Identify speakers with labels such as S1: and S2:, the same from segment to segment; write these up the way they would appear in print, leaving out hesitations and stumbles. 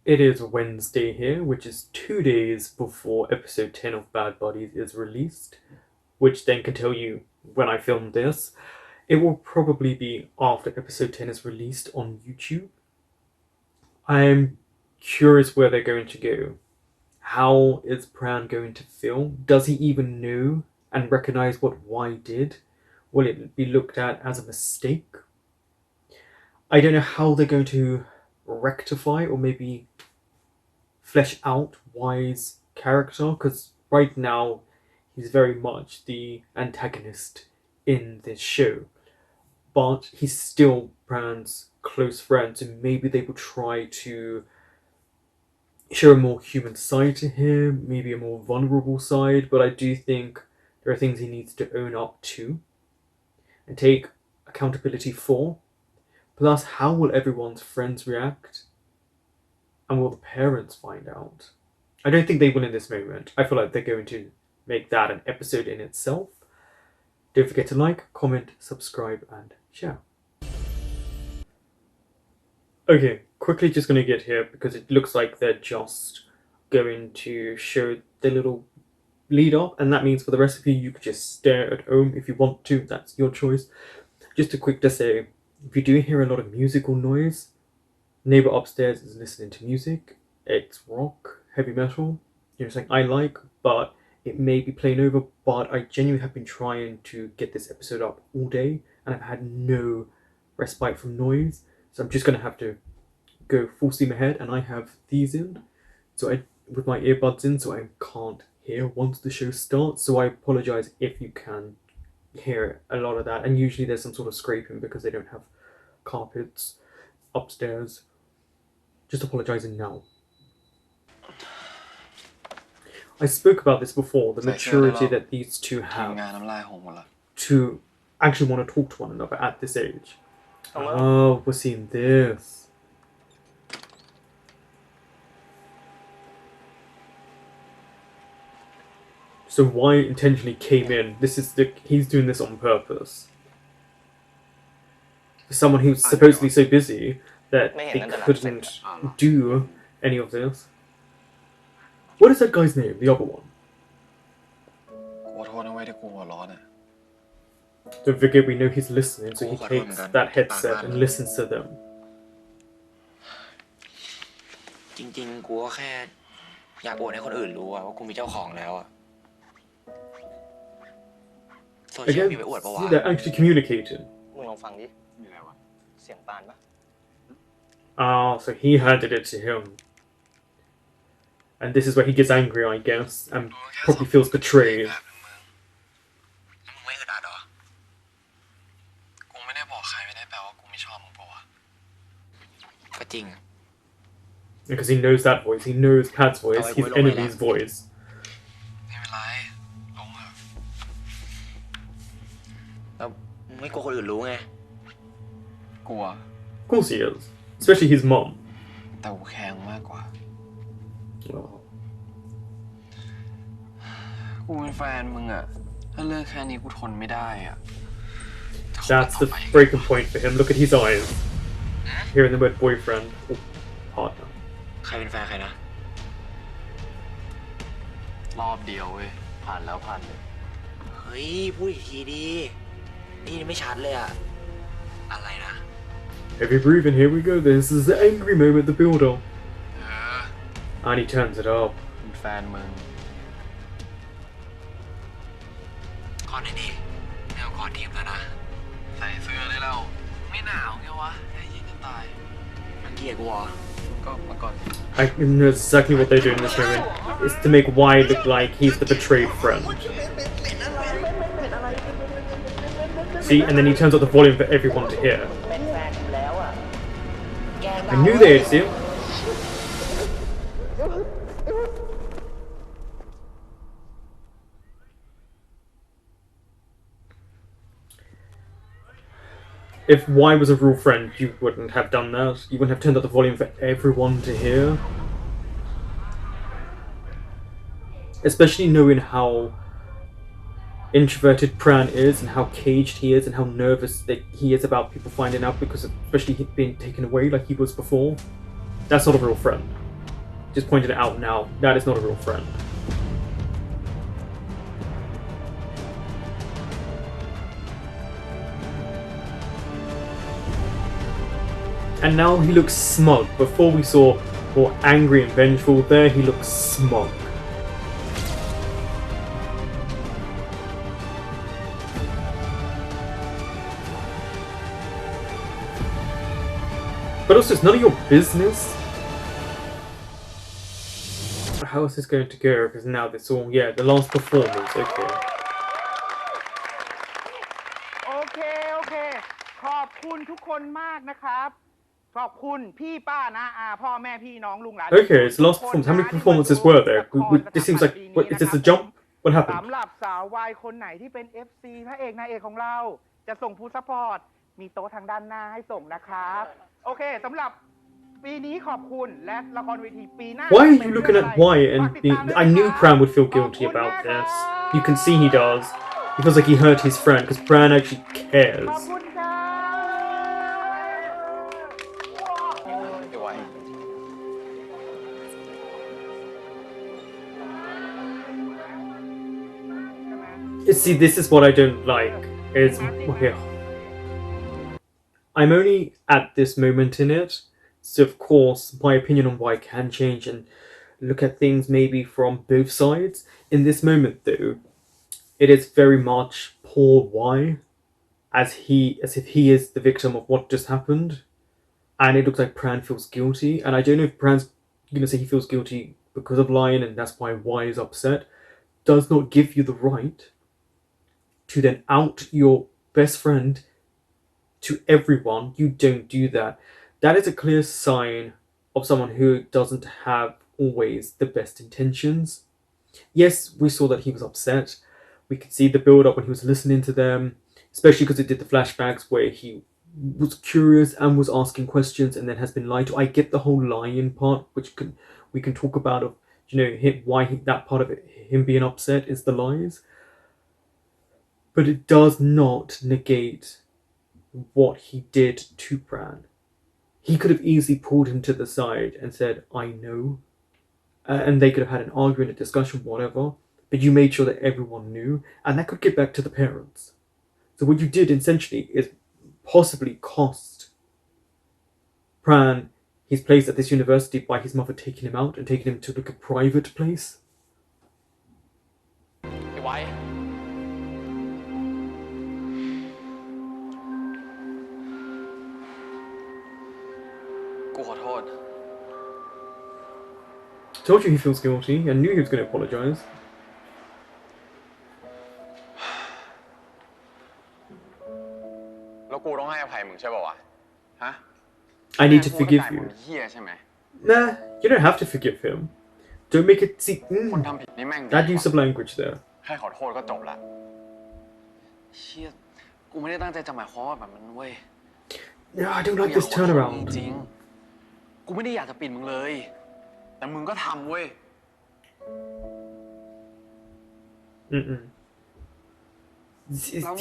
S1: It is Wednesday here, which is 2 days before episode 10 of Bad Buddies is released, which then can tell you when I filmed this. It will probably be after episode 10 is released on YouTube. I'm curious where they're going to go. How is Pran going to feel? Does he even know and recognize what Y did? Will it be looked at as a mistake? I don't know how they're going to rectify or maybe flesh out Y's character, because right now he's very much the antagonist in this show, but he's still Pran's close friend, so maybe they will try to show a more human side to him, maybe a more vulnerable side, but I do think there are things he needs to own up to and take accountability for. Plus, how will everyone's friends react? And will the parents find out? I don't think they will in this moment. I feel like they're going to make that an episode in itself. Don't forget to like, comment, subscribe, and share. Okay, quickly just going to get here because it looks like they're just going to show the little lead up, and that means for the rest of you, you could just stare at home if you want to. That's your choice. Just a quick to say, if you do hear a lot of musical noise, neighbor upstairs is listening to music. It's rock, heavy metal, something I like, but it may be playing over. But I genuinely have been trying to get this episode up all day, and I've had no respite from noise. So I'm just going to have to go full steam ahead, and I have these in, with my earbuds in, so I can't hear once the show starts. So I apologize if you can hear a lot of that, and usually there's some sort of scraping because they don't have carpets upstairs. Just apologizing now. I spoke about this before, the maturity that these two have to actually want to talk to one another at this age. Oh, we're seeing this. So Y intentionally came in. He's doing this on purpose. For someone who's supposedly so busy that they couldn't do any of this. What is that guy's name? The other one. Don't forget, we know he's listening, so he takes that headset and listens to them.
S2: จริงๆกูก็แค่อยากอวดให้คนอื่นรู้ว่ากูมีเจ้าของแล้วอะโซเชียลมีไปอวดปะวะ
S1: See, they're actually communicating.
S3: มึงลองฟังดิมีอะไรวะเสียงปานปะ
S1: Ah, so he handed it to him. And this is where he gets angry, I guess, and probably feels betrayed.
S2: มึงไม่อึดอัดเหรอกูไม่ได้บอกใครไม่ได้แปลว่ากูไม่ชอบมึงปะวะก็จริง
S1: Because he knows that voice, he knows Pat's voice, his enemy's voice.
S2: ไม่เป็นไรลงเถอะแล้วมึงไม่กลัวคนอื่นรู้ไงกลัว
S1: Of course he is. Especially his mom.
S2: แต่กูแข็งมากกว่า
S1: Oh.
S2: กูเป็นแฟนมึงอะถ้าเลิกแค่นี้กูทนไม่ได้อะ
S1: That's the breaking point for him. Look at his eyes. Hearing the word boyfriend or partner.
S2: ใครเป็นแฟนใครนะรอบเดียวเว้ยผ่านแล้วผ่านเลยเฮ้ยพูดอีกทีดินี่ไม่ชัดเลยอะอะไรนะ
S1: Heavy breathing, here we go. This is the angry moment, the build-up. And he turns it up.
S2: เป็นแฟนมึงขอหน่อยดิแนวขอทีมแล้วนะใส่เสื้อได้แล้วไม่หนาวไงวะไอ้ยิงจะตายมันเกลียดกูเหรอก็มาก่อน
S1: I know exactly what they're doing in this moment. It's to make Y look like he's the betrayed friend. See, and then he turns up the volume for everyone to hear. I knew they'd see him. If Y was a real friend, you wouldn't have done that. You wouldn't have turned up the volume for everyone to hear. Especially knowing how introverted Pran is and how caged he is and how nervous that he is about people finding out because of, especially being taken away like he was before. That's not a real friend. just pointed it out now. That is not a real friend. And now he looks smug. Before we saw more angry and vengeful, there he looks smug. But also, it's none of your business. How is this going to go? Because now this all, yeah, the last performance, okay.
S4: โอเค ขอบคุณทุกคนมากนะครับ ขอบคุณพี่ป้านะอาพ่อแม่พี่น้องลุงหลาน
S1: Okay, it's the last performance. How many performances were there? This seems like, what, is this a jump? What happened?
S4: สำหรับสาววายคนไหนที่เป็น FC พระเอกนายเอกของเราจะส่งผู้ซัพพอร์ตมีโต๊ะทางด้านหน้าให้ส่งนะครับโอเคสำหรับปีนี้ขอบคุณและละครเวทีปีหน้า
S1: Why are you looking at Wyatt and I knew Pran would feel guilty about this. You can see he does. He feels like he hurt his friend because Pran actually
S4: ขอบ
S1: cares.
S4: คุณครับ
S3: ไอ้ไว้
S1: See, this is what I don't like. Is okay. I'm only at this moment in it, so of course my opinion on why can change and look at things maybe from both sides. In this moment, though, it is very much poor why, as if he is the victim of what just happened, and it looks like Pran feels guilty. And I don't know if Pran's gonna say he feels guilty because of Lion, and that's why Y is upset. Does not give you the right to then out your best friend to everyone. You don't do that. That is a clear sign of someone who doesn't have always the best intentions. Yes, we saw that he was upset. We could see the build up when he was listening to them, especially because it did the flashbacks where he was curious and was asking questions and then has been lied to. I get the whole lying part, which we can talk about of that part of it, him being upset is the lies. But it does not negate what he did to Pran. He could have easily pulled him to the side and said, I know. And they could have had an argument, a discussion, whatever. But you made sure that everyone knew. And that could get back to the parents. So what you did essentially is possibly cost Pran his place at this university by his mother taking him out and taking him to like a private place.
S2: ไอ้ไว้กูขอโทษ
S1: Told you he feels guilty and knew he was going to apologize.
S3: แล้วกูต้องให้อภัยมึงใช่ป่าวะฮะ
S1: I need to
S3: กู
S1: forgive
S3: เข้าใจมึ
S1: you.
S3: งเหี้ยใช่ไหม
S1: Nah, you don't have to forgive him. Don't make it see.
S3: คนทำผิดนี่แม่งดี
S1: That use of language there.
S3: แค่ขอโทษก็จบละ
S2: เชี่ยกูไม่ได้ตั้งใจจะหมายความว่าแบบนั้นเว้ย
S1: No, I don't like
S2: กู
S1: this
S2: อยากขอโทษ
S1: turnaround.
S2: จริงๆกูไม่ได้อยากจะปิดมึงเลย
S3: แต่มึงก็ทำเว้ย
S1: Mm-mm.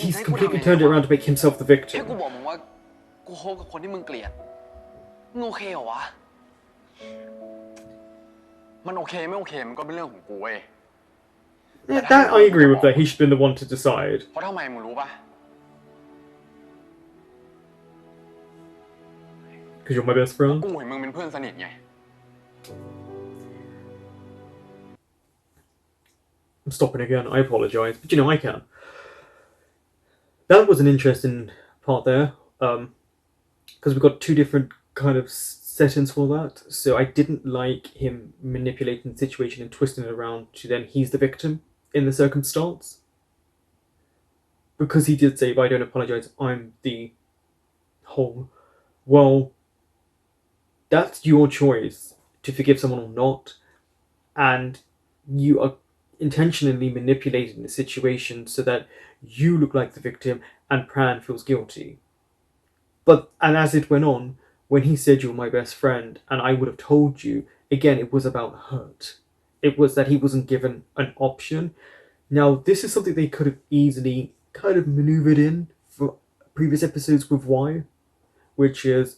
S1: He's completely turned it around to make himself the
S2: แค่
S1: victim.
S2: กูบอกมึงว่ากูคบกับคนที่มึงเกลียดมึงโอเคเหรอวะ
S3: มันโอเคไม่โอเคมันก็เป็นเรื่องของกูเว้ย
S1: Yeah, that I agree with. That he should have been the one to decide.
S3: เพราะทำไมมึงรู้ป่ะ
S1: Because you're my best friend.
S3: กูเห็นมึงเป็นเพื่อนสนิทไง
S1: I'm stopping again. I apologize, but I can. That was an interesting part there, because we've got two different kind of settings for that. So I didn't like him manipulating the situation and twisting it around to then he's the victim in the circumstance. Because he did say, if I don't apologize, I'm the whole. Well, that's your choice to forgive someone or not, and you are intentionally manipulating the situation so that you look like the victim and Pran feels guilty. And as it went on, when he said you're my best friend and I would have told you, again, it was about hurt. It was that he wasn't given an option. Now, this is something they could have easily kind of maneuvered in for previous episodes with Y, which is,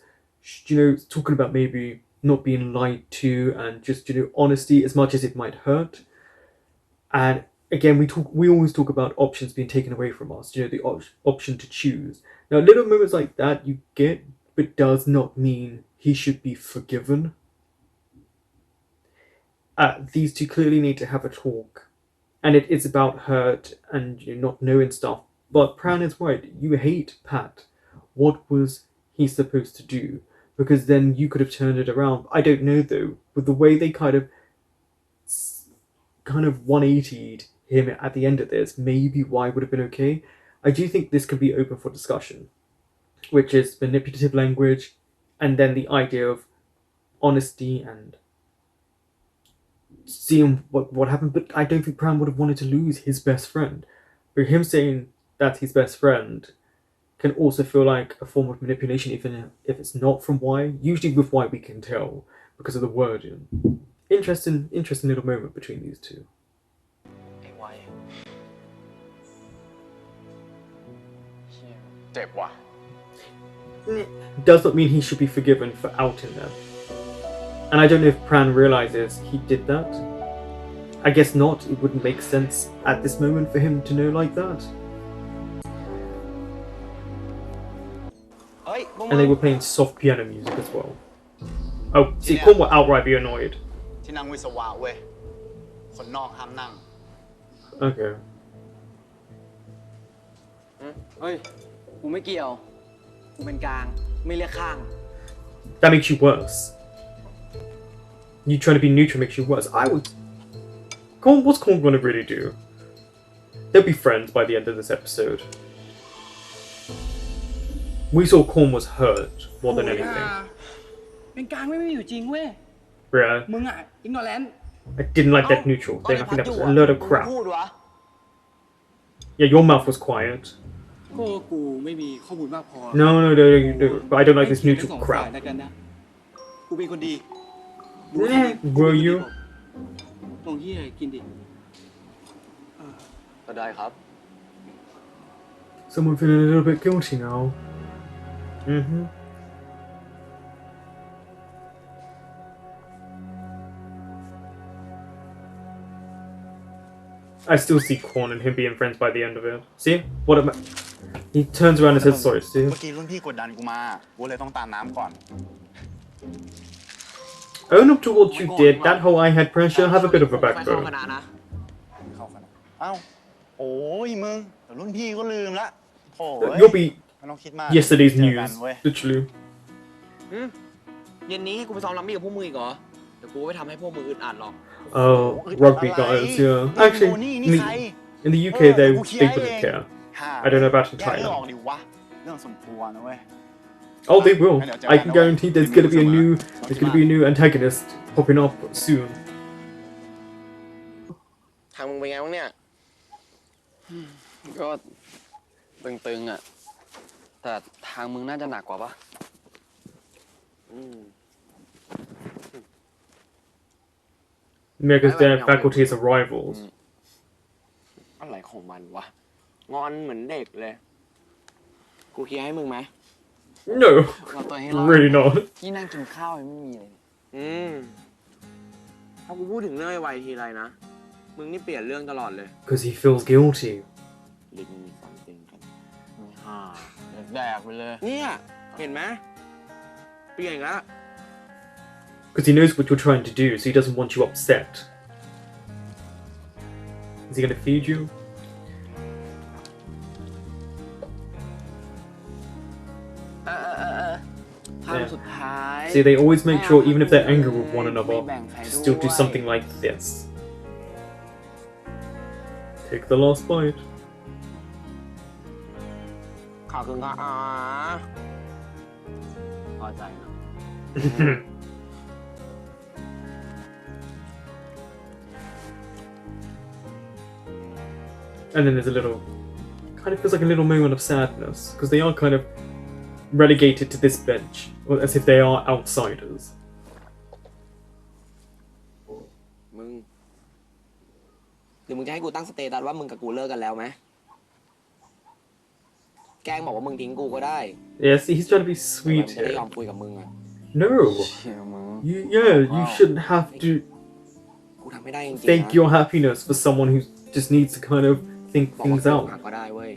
S1: talking about maybe not being lied to, and just honesty as much as it might hurt. And again, we always talk about options being taken away from us. The option to choose. Now, little moments like that you get, but does not mean he should be forgiven. These two clearly need to have a talk, and it is about hurt and not knowing stuff. But Pran is right. You hate Pat. What was he supposed to do? Because then you could have turned it around. I don't know though. With the way they kind of 180'd him at the end of this, maybe why would have been okay. I do think this could be open for discussion, which is manipulative language, and then the idea of honesty and seeing what happened. But I don't think Pran would have wanted to lose his best friend. But him saying that's his best friend can also feel like a form of manipulation, even if it's not from Y. Usually with Y we can tell because of the wording. Interesting little moment between these two.
S2: ไอ้ไว้
S3: เจ็บว่ะ
S1: Does not mean he should be forgiven for outing them. And I don't know if Pran realizes he did that. I guess not. It wouldn't make sense at this moment for him to know like that.
S2: เฮ้ยพวกมึ
S1: And
S2: ง
S1: they were playing soft piano music as well. Oh, see, Corn will outright be annoyed.
S3: ที่นั่งวิศวะเว้ย คนนอกห้ามนั่ง
S1: Okay.
S2: เฮ้ย กูไม่เกี่ยว กูเป็นกลาง ไม่เลือกข้าง
S1: That makes you worse. You trying to be neutral makes you worse. What's Corn gonna really do? They'll be friends by the end of this episode. We saw Corn was hurt more than anything.
S2: เป็นกลางไม่มีอยู่จริงเว้ย
S1: Bruh,
S2: มึงอ่ะอิงนอแลนด์
S1: I didn't like that neutral thing. I think that was a load of
S2: กู
S1: crap.
S2: พูดวะ
S1: Yeah, your mouth was quiet.
S2: ก็กูไม่มีข้อมูลมากพอ
S1: No. But I don't like this
S2: ให้
S1: neutral
S2: สองฝ่าย
S1: crap.
S2: แล้วกันนะ กูเป็นคนดี
S1: Were you?
S2: ตรงที่ไหนกินดิ
S3: ก็ได้ครับ
S1: Someone feeling a little bit guilty now. I still see Corn and him being friends by the end of it. See? He turns around and says sorry, see?
S3: เมื่อกี้รุ่นพี่กดดันกูมา กูเลยต้องตามน้ำก่อน
S1: Own up to what you did. That whole I had pressure. Have a bit of a
S2: เข้าค
S1: backbone.
S2: ณะนะ
S3: เข้าขนาดเอ้า โอ้ยมึงแต่รุ่นพี่ก็ลืมละโถ่เว้ย
S1: You'll be
S3: ไม่ต้องคิดมาก
S1: yesterday's
S3: เจอกั
S1: news.
S3: เว้ย
S1: Literally.
S2: เย็นนี้ให้กูไปซ้อมรัมมี่กับพวกมึงอีกเหรอ เดี๋ยวกูไม่ทำให้พวกมึงอึดอัดหรอก
S1: Oh, rugby guys, yeah. Actually, in the UK, they wouldn't care. I don't know about in
S3: แก้เรื่องออก
S1: Thailand.
S3: ดิวะ เรื่องสมควรนะเว้ย
S1: Oh, they will. I can guarantee there's gonna be a new antagonist popping up soon.
S2: ทางมึงเป็นไงบ้างเนี่ย ก็ตึงๆอ่ะ แต่ทางมึงน่าจะหนักกว่าปะ
S1: Because their faculties are rivals.
S2: อะไรของมันวะ งอนเหมือนเด็กเลย กูเคลียร์ให้มึงไหม
S1: No,
S2: เราตัวให้รอด
S1: really not.
S2: ที่นั่งกินข้าวยังไม่มีเลยถ้ากูพูดถึงเรื่องไอ้วัยทีไรนะ มึงนี่เปลี่ยนเรื่องตลอดเลย
S1: Because he feels guilty.
S2: ลิ้นมีฟันเต็งกันแดกไปเลย เนี่ย เห็นไหมเปลี่ยนแล้ว
S1: Because he knows what you're trying to do, so he doesn't want you upset. Is he gonna feed you?
S2: ทางสุดท้าย
S1: See, they always make sure, even if they're angry with one another, to still do something like this. Take the last bite.
S2: ขอบคุณครับพอใจนะ
S1: And then there's a little, kind of feels like a little moment of sadness, because they are kind of relegated to this bench, as if they are outsiders.
S2: มึงหรือมึงจะให้กูตั้งสเตตัสว่ามึงกับกูเลิกกันแล้วไหมแกล้งบอกว่ามึงทิ้งกูก็ได้
S1: Yes, he's trying to be
S2: แต่
S1: sweet
S2: จะได้
S1: here.
S2: ยอมคุยกับมึงอะ
S1: No.
S2: เชี่ยมึง
S1: You shouldn't have to
S2: กูทำไม่ได้จริงๆ
S1: fake
S2: นะ
S1: your happiness for someone who just needs to kind of think
S2: บอกว่า
S1: things
S2: โกงหัก
S1: out.
S2: ก็ได้เว้ย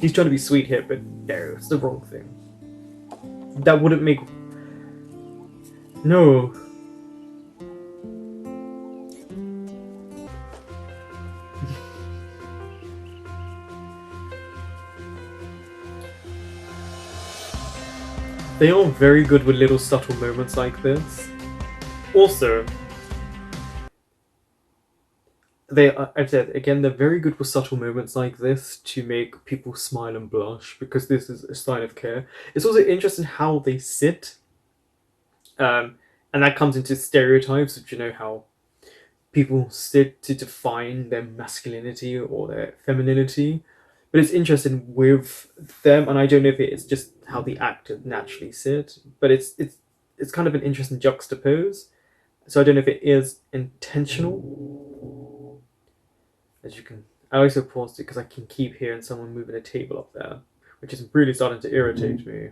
S1: He's trying to be sweet here, but no, it's the wrong thing. That wouldn't make... No. They are very good with little subtle moments like this. Also, I've said again, they're very good with subtle moments like this to make people smile and blush because this is a sign of care. It's also interesting how they sit, and that comes into stereotypes, which how people sit to define their masculinity or their femininity. But it's interesting with them, and I don't know if it's just how the actor naturally sit, but it's kind of an interesting juxtapose. So I don't know if it is intentional. As you can, I also paused it because I can keep hearing someone moving a table up there, which is really starting to irritate me.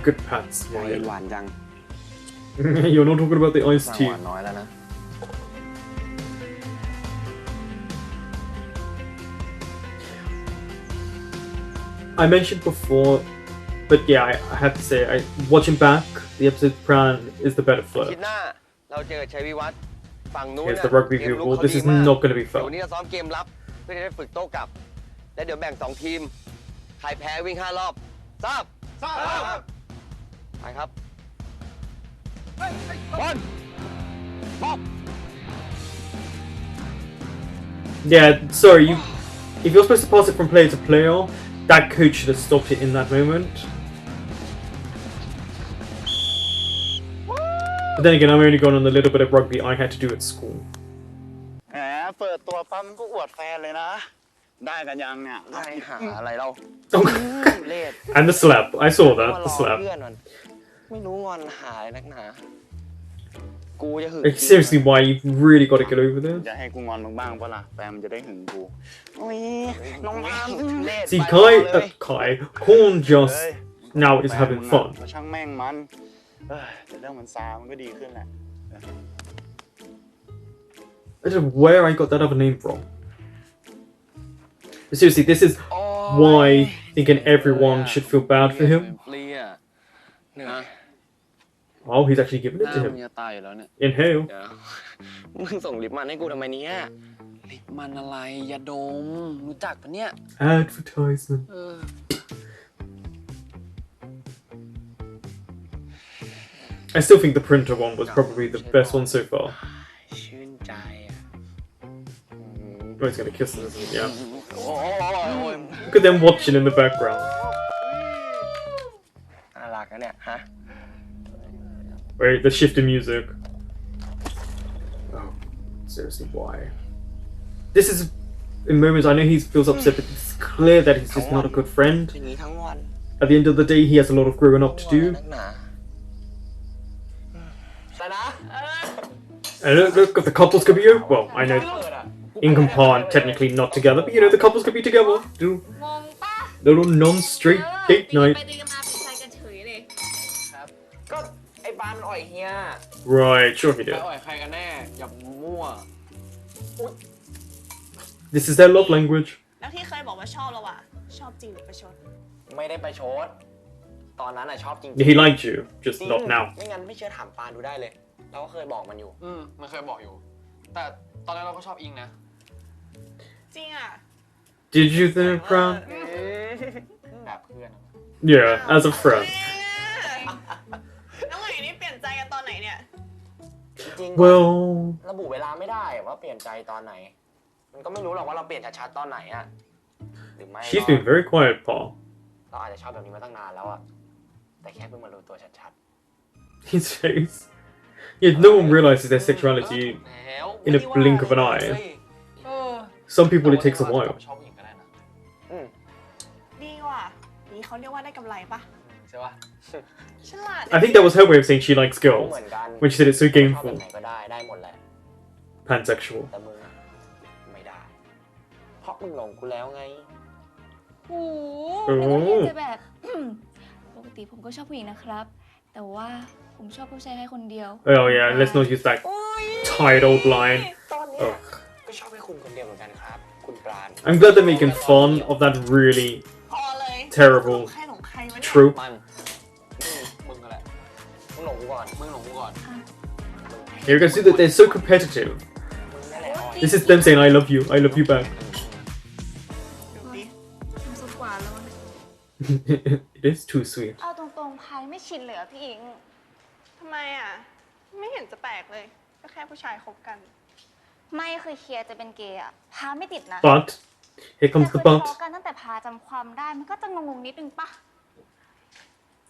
S1: Good pats,
S2: เย็นหวานจัง
S1: You're not talking about the iced
S2: ห
S1: tea.
S2: วานน้อยแล้วนะ
S1: I mentioned before, but yeah, I have to say, watching back, the episode Pran is the better
S2: คิ
S1: flirt.
S2: ดหน้าเราเจอชัยวิวัฒน์ฝั่งนู้น
S1: Here's
S2: น่ะ
S1: the rugby
S2: เกม
S1: view
S2: ลุก
S1: rule.
S2: เขา
S1: This
S2: ดี
S1: is
S2: มาก
S1: not going to be
S2: เดี๋ยว
S1: fun.
S2: วันนี้จะซ้อมเกมรับเพื่อจะได้ฝึกโต้กลับ แล้วเดี๋ยวแบ่ง2ทีมใครแพ้วิ่ง5รอบทราบไปครับบอลบอล
S1: Yeah, sorry, if you're supposed to pass it from player to player, that coach should have stopped it in that moment. But then again, I'm only going on the little bit of rugby I had to do at school.
S3: แหมเปิดตัวปั๊มก็อวดแฟนเลยนะ ได้กันยังเนี่ย
S2: ได้หาอะไรเรา เลด
S1: And the slap. I saw
S2: มา
S1: that,
S2: ร
S1: the
S2: อ
S1: slap.
S2: เพื่อนมันไม่รู้งอนหาอะไรนักหนากูจะหึง
S1: Like, seriously, why? You've really got to get over this.
S3: จะให้กูงอนมึงบ้างปะล่ะแฟนมันจะได้หึงกูโอ้ยน้องอาร์ม
S2: เลด
S1: See,
S2: ไปรอเลย
S1: Korn just
S3: เฮ้ย
S1: now is
S3: แฟน
S1: having
S3: มึง
S1: fun.
S3: ก็ช่างแม่งมันแต่เรื่องมันซามันก็ดีขึ้นแหละ
S1: I don't know where I got that other name from. But seriously, this is why thinking everyone should feel bad for him.
S2: เปรี้ยเนื้อ
S1: Oh, he's actually giving
S2: ห
S1: it
S2: น้า
S1: to
S2: มึง
S1: him.
S2: จะตายอยู่แล้วเนี่ย
S1: Inhale.
S2: เดี๋ยวมึงส่งลิปมันให้กูทำไมเนี่ยลิปมันอะไรยาดมรู้จักปะเนี่ย
S1: Advertisement. I still think the printer one was probably the best one so far.
S2: ชื่นใจอ่ะ
S1: Oh, he's gonna kiss them, isn't he? Yeah.
S2: โอ้ย
S1: Look at them watching in the background.
S2: น่ารักนะเนี่ยฮะ
S1: Wait, the shift in music. Oh, seriously, why? This is in moments I know he feels upset, but it's clear that he's just not a good friend.
S2: อย่างนี้ทั้งวัน
S1: At the end of the day, he has a lot of growing up to do.
S2: นักหนาชนะ
S1: And look, if the couples could be over. Well, I know Income aren't technically not together, but the couples could be together. Do
S5: งงปะ
S1: little non-straight date
S5: ไป
S1: night.
S5: ตีกันมาเป็นชายกันเฉยเลย
S2: ครับก็ไอ้บานมันอ่อยเฮีย
S1: Right, sure he
S2: ไป
S1: did.
S2: อ่อยใครกันแน่อย่ามั่ว
S1: This is their love language.
S5: แล้วที่เคยบอกว่าชอบเราอะชอบจริงหรือประชด
S2: ไม่ได้ไปโชดตอนนั้นอะชอบจริง
S1: He liked you, just
S2: จริง
S1: not now.
S2: ไม่งั้นไม่เชื่อถามปานดูได้เลย เราก็เคยบอกมันอยู่
S6: มันเคยบอกอยู่ แต่ตอนนั้นเราก็ชอบอิงนะ
S5: จริงอะ
S1: Did you think, Fran?
S2: แบบเพื่อน
S1: Yeah, as a friend.
S5: น้องใหม่นี่เปลี่ยนใจกันตอนไหนเนี่ย
S2: จริง
S1: Well,
S2: ระบุเวลาไม่ได้ว่าเปลี่ยนใจตอนไหน มันก็ไม่รู้หรอกว่าเราเปลี่ยนชัดๆตอนไหนอะหรือไม่
S1: she's been very quiet, Paul.
S2: เราอาจจะชอบแบบนี้มาตั้งนานแล้วอะแต่แค่เพิ่งมารู้ตัวชัด
S1: His face. Yeah, no one realizes their sexuality
S2: แล้ว
S1: in a blink of an eye. Some people it takes a while.
S6: ชอบผู้หญิงก็ได้นะ
S5: ดีว่ะนี่เขาเรียกว่าได้กำไรปะ
S6: ใช่ปะ
S5: ฉลาด
S1: I think that was her way of saying she likes
S2: ๆเห
S1: girls
S2: มือนกัน
S1: when she said it's so
S2: ชอบแบบ
S1: gameful,
S2: ไหนก็ได้หมดแหละ
S1: pansexual.
S2: แต่มึงอะไม่ได้ เพราะมึงหลงกูแล้วไง
S5: โอ้โหนึกว่าเฮียจะแบบ ปกติผมก็ชอบผู้หญิงนะครับ แต่ว่าผมชอบผู้ชายแค่คนเดียว
S1: Oh yeah, let's not use that
S5: โอ้ย
S1: titled line.
S2: ตอนเนี้ย
S1: Ugh.
S2: ก็ชอบให้คุณคนเดียวเหมือนกันครับ คุณปราณ
S1: I'm glad they're making fun of that really
S5: พอเลย
S1: terrible
S5: ใครหลงใครวะเนี่ย
S1: trope.
S2: มันมึงนั่นแหละมึงหลงกูก่อนมึงหลงกูก่อน
S1: You can see that they're so competitive.
S2: มึงนั่นแหละ
S1: This is them saying, I love you back.
S5: ดูดิทำสุดกว่าแล้วเนี่ย
S1: It is too sweet.
S5: เอาตรงๆพายไม่ชินเลยอะพี่อิง
S7: ทำไมอ่ะ ไม่เห็นจะแปลกเลย ก็แค่ผู้ชายคบกัน
S5: ไม่คือเคียร์จะเป็นเกย์อะพาไม่ติดนะ
S1: But here
S5: แต่
S1: comes
S5: เค
S1: the
S5: ยทะ
S1: but.
S5: เลาะกันตั้งแต่พาจำความได้มันก็จะงงๆนิดนึงปะ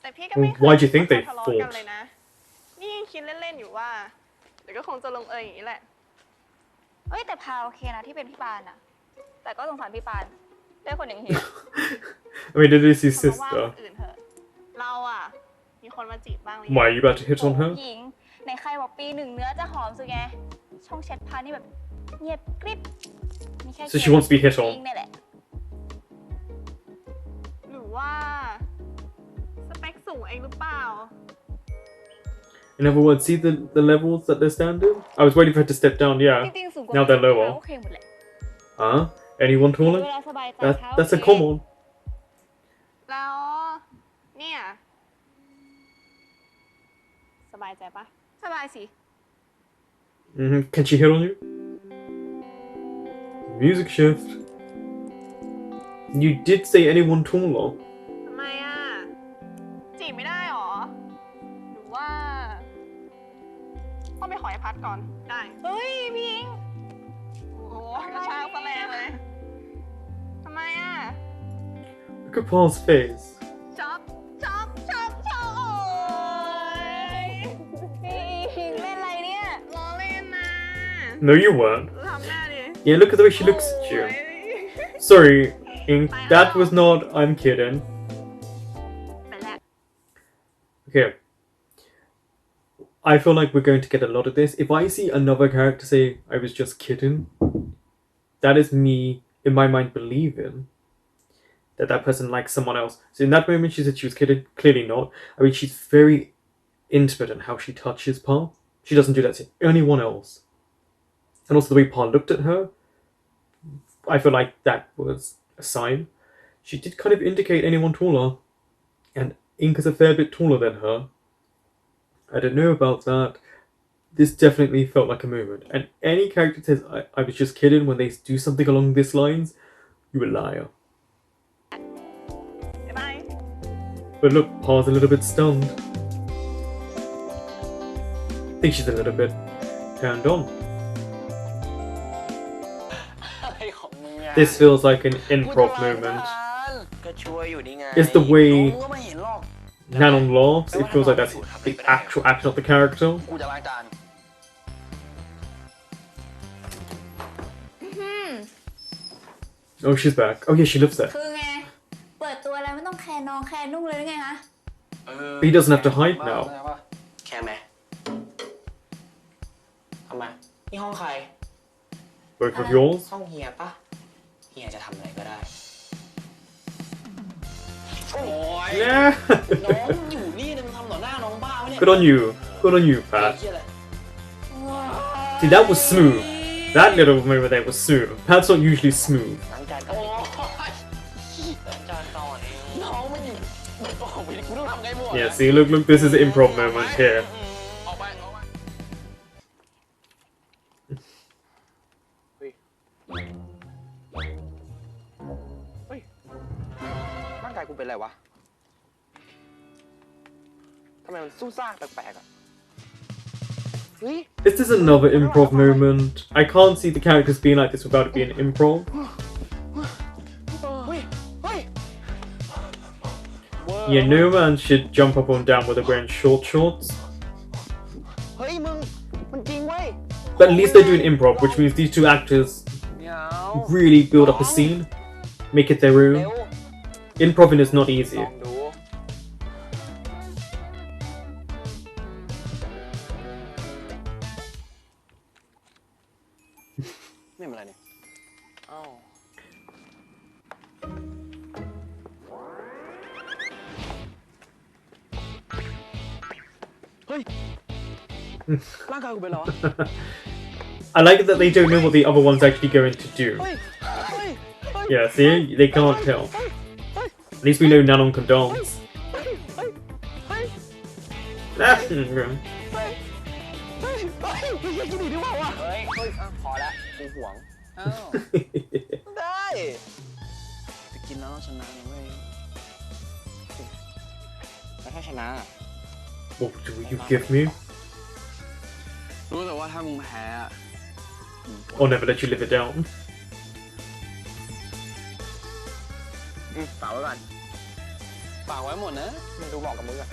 S7: แต่พี่ก็ไม่เคย
S1: Why do you think
S7: เห็
S1: they
S7: นว่าเขาทะเลาะกัน
S1: fought?
S7: เลยนะ นี่ยังคิดเล่นๆอยู่ว่า เดี๋ยวก็คงจะลงเอยอย่างนี้แหละ
S5: เอ้ยแต่พาโอเคนะที่เป็นพี่ปานอะแต่ก็สงสารพี่ปานได้คนอย่างเฮีย
S1: I mean, it is his
S7: ทำมาว่า
S1: sister.
S7: คนอื่นเถอะ เราอ่ะ มีคนมาจีบบ้างหรือ
S1: Why
S7: ยัง
S1: are you about to hit on
S5: โอ้
S1: her?
S5: หญิงในใครบอกปีหนึ่งเนื้อจะหอมสุดไงช่องแชทพานี่แบบเงียบกริบมีแค่
S1: So she wants to be hit on.
S5: อิงนี่แหละ
S7: หรือว่า สเปคสูงเองหรือเปล่า
S1: In other words, see the levels that they're standing? I was waiting for her to step down,
S5: จ
S1: yeah.
S5: ริงๆสูงกว่า
S1: Now they're lower.
S5: โอเคหมดแหละ
S1: Huh? Anyone
S5: เว
S1: taller?
S5: ลาสบายใจ
S1: That's a common.
S7: แล้ว เนี่ย สบายใจปะ
S5: สบายสิ
S1: Can she hit on you? Music shift. You did say anyone taller.
S7: ทำไมอ่ะ จีบไม่ได้หรอ หรือว่า ต้องไปขอไอ้พัดก่อน ได้
S5: เฮ้ยพี่อิง
S7: โอ้โหกระชากซะแรงเลย ทำไมอ่ะ
S1: Look at Paul's face.
S7: ช็อปโอ้ย
S5: พี่อิงเล่นอะไรเนี่ย
S7: ล้อเล่นนะ
S1: No, you weren't.
S7: ทำหน้าดิ
S1: Yeah, look at the way she looks at
S7: โอ้
S1: you.
S7: ย
S1: Sorry, Ink, that was not. I'm kidding.
S7: ไปแล้ว
S1: Okay. I feel like we're going to get a lot of this. If I see another character say, I was just kidding, that is me, in my mind, believing that that person likes someone else. So in that moment, she said she was kidding. Clearly not. I mean, she's very intimate in how she touches Pa. She doesn't do that to anyone else. And also the way Pa looked at her, I feel like that was a sign. She did kind of indicate anyone taller. And Ink is a fair bit taller than her. I don't know about that. This definitely felt like a moment. And any character says, I was just kidding when they do something along these lines, you're a liar.
S7: บ๊ายบาย
S1: But look, Pa's a little bit stunned. I think she's a little bit turned on.
S2: อะไรของมึงอะ
S1: This feels like an
S2: กู
S1: improv
S2: จะล้าง
S1: moment.
S2: จานก็ช่วยอยู่นี่ไง
S1: It's the way
S2: มึงก็ไม่เห็นหรอก
S1: Nanon laughs. It feels like that's the actual act, not the character.
S2: กูจะล้างจาน
S1: Oh, she's back. Oh yeah, she lives there.
S5: คือไง เปิดตัวแล้วไม่ต้องแคร์น้องแคร์นุ่งเลยหรือไงฮะ
S1: He doesn't have to hide now.
S2: แค่ไหมทำไมนี่ห้องใคร
S1: Both of yours.
S2: ห้องเฮียปะเฮียจะทำอะไรก็ได้ โอ้ย
S1: Yeah.
S2: น้องอยู่นี่นะมึงทำต่อหน้าน้องบ้าไหมเนี่ย
S1: Good on you. Good on you,
S2: ไอ้
S1: Pat.
S2: เหี้ยอะไร
S1: See, that was smooth. That little moment there was smooth. Pat's not usually smooth.
S2: ล้างจานก่อนโอ้ยล้างจานก่อนน้องมันอยู่โอ้โหกูต้องทำไงหมด
S1: Yeah, see, look, this is the improv moment here.
S6: ออกไป
S2: เฮ้ยร่างกายกูเป็นไรวะทำไมมันสู้ซ่าแปลกๆอ่ะเฮ้ย
S1: This is another improv moment. I can't see the characters being like this without it being improv.
S2: เฮ้ยเฮ้ย
S1: Yeah, no man should jump up and down while they're wearing short shorts.
S2: เฮ้ยมึงมันจริงเว้ย
S1: But at least they're doing improv, which means these two actors
S2: เดี๋ยว
S1: really build up a scene, make it their
S2: เร็
S1: own.
S2: ว
S1: Improving is not
S2: ล
S1: easy.
S2: องดูไม่เป็นไรเนี่ยอ้าว ร่างกายกูเป็นเหรอ
S1: I like that they don't know what the other one's actually going to do. Yeah, see? They can't tell. At least we know Nanon can dance. Ah,
S2: เฮ้ยกินดีดีกว่าวะเฮ้ยพอละกูหวงอ้าวได้จะกินแล้วชนะนะเว้ยแล้วถ้าชนะ
S1: What will you give me?
S2: รู้แต่ว่าถ้ามึงแพ้
S1: I'll never let you live it down.
S2: ฝากไว้ก่อนฝากไว้หมดนะมันดูเหมาะกับมึงอะ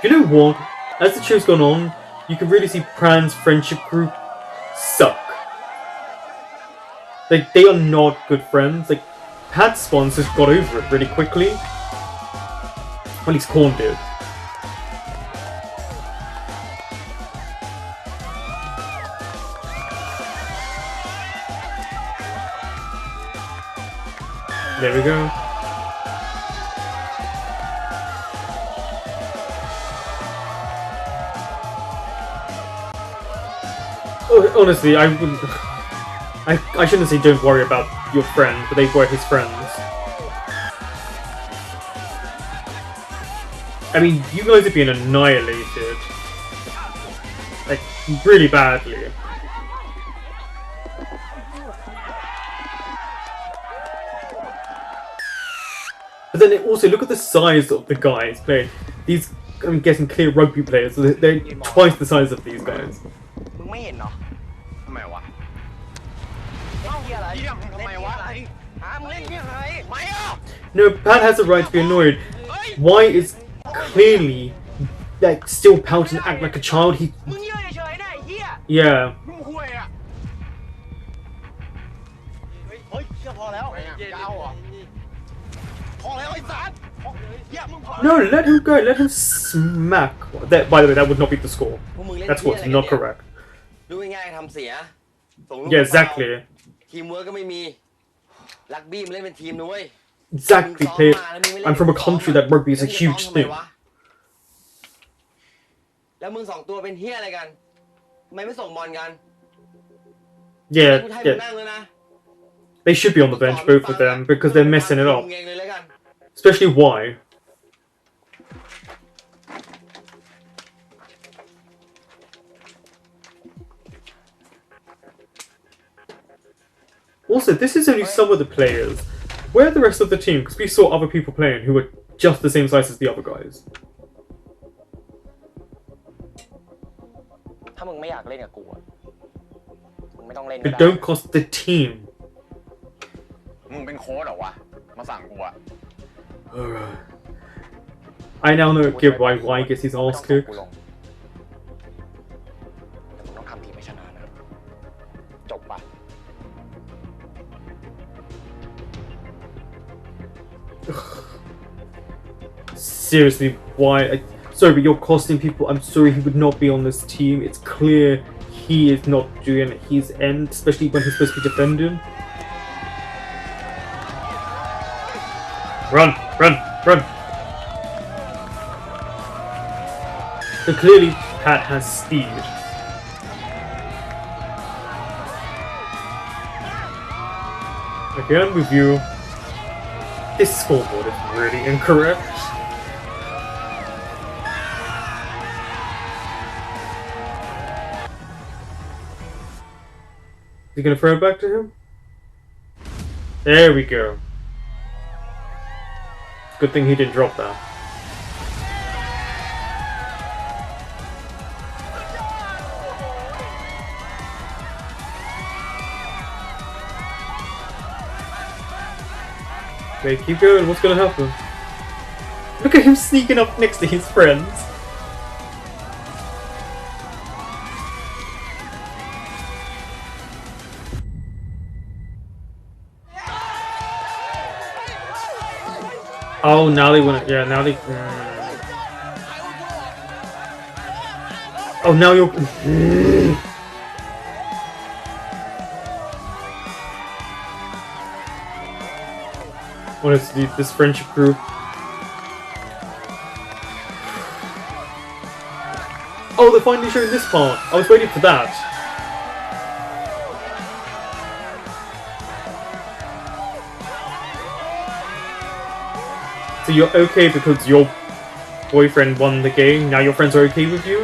S1: You know what? As the show's gone on, you can really see Pran's friendship group suck. Like, they are not good friends. Like, Pat's sponsors got over it really quickly. At least Korn did. There we go. Honestly, I wouldn't. I shouldn't say don't worry about your friend, but they were his friends. I mean, you guys are being annihilated. Like, really badly. But then also, look at the size of the guys playing. These, I'm guessing, clear rugby players. So they're twice the size of these guys.
S2: มึงไม่เห็นเหรอทำไมวะเยี่ยมทำไมวะมึงเล่นเยี่ยมอะไรไม่อ่ะ
S1: No, Pat has a right to be annoyed. Why is clearly like still pout and act like a child? He
S2: มึงเยี่ยเฉยๆนะไอ้เหี้ย
S1: yeah.
S2: มึงห่วยอ่ะเฮ้ยเชื่อพอแล้วยาวอ่ะพอแล้วไอ้สัสเหี้ยมึงพอ
S1: No, let him go. Let him smack. That, by the way, that would not be the score.
S2: พวกมึงเล่น
S1: That's
S2: เหี้ย
S1: what's
S2: อะไรกัน
S1: not
S2: เนี่ย
S1: correct.
S2: ดูง่ายๆทำเสียส่งลูก
S1: Yeah, exactly.
S2: ทีมเวิร์กก็ไม่มีรักบี้มันเล่นเป็นทีมนะเว้ย
S1: Exactly, Pete. I'm from a country that rugby is a huge thing.
S2: แล้วมึงสองตัวเป็นเฮียอะไรกันทำไมไม่ส่งบอลกัน
S1: Yeah,
S2: กูให้มึง
S1: yeah.
S2: นั่งเลยนะ
S1: They should be on the bench, both of them, because they're messing it up.
S2: มึงเองเลยแล้วกัน
S1: Especially why. Also, this is only some of the players. Where are the rest of the team? Because we saw other people playing who were just the same size as the other guys.
S2: ถ้ามึงไม่อยากเล่นกับกูอะมึงไม่ต้องเล่นก็
S1: But
S2: ได้
S1: don't cost the team.
S3: มึงเป็นโค้ชเหรอวะ มาสั่งกูอะ
S1: Alright. I now know why he gets his ass kicked.
S2: แต่มึงต้องทำทีมให้ชนะนะจบปะ
S1: Seriously, why? Sorry, but you're costing people. I'm sorry he would not be on this team. It's clear he is not doing his end, especially when he's supposed to be defending. Run, run, run. So clearly Pat has speed. Again with you. This scoreboard is really incorrect. Is he gonna throw it back to him? There we go. Good thing he didn't drop that. Okay, keep going. What's gonna happen? Look at him sneaking up next to his friends. Oh, now they want to. Yeah, now they. Oh, now you're. Honestly, this friendship group. they're finally showing this part. I was waiting for that. So you're okay because your boyfriend won the game, now your friends are okay with you?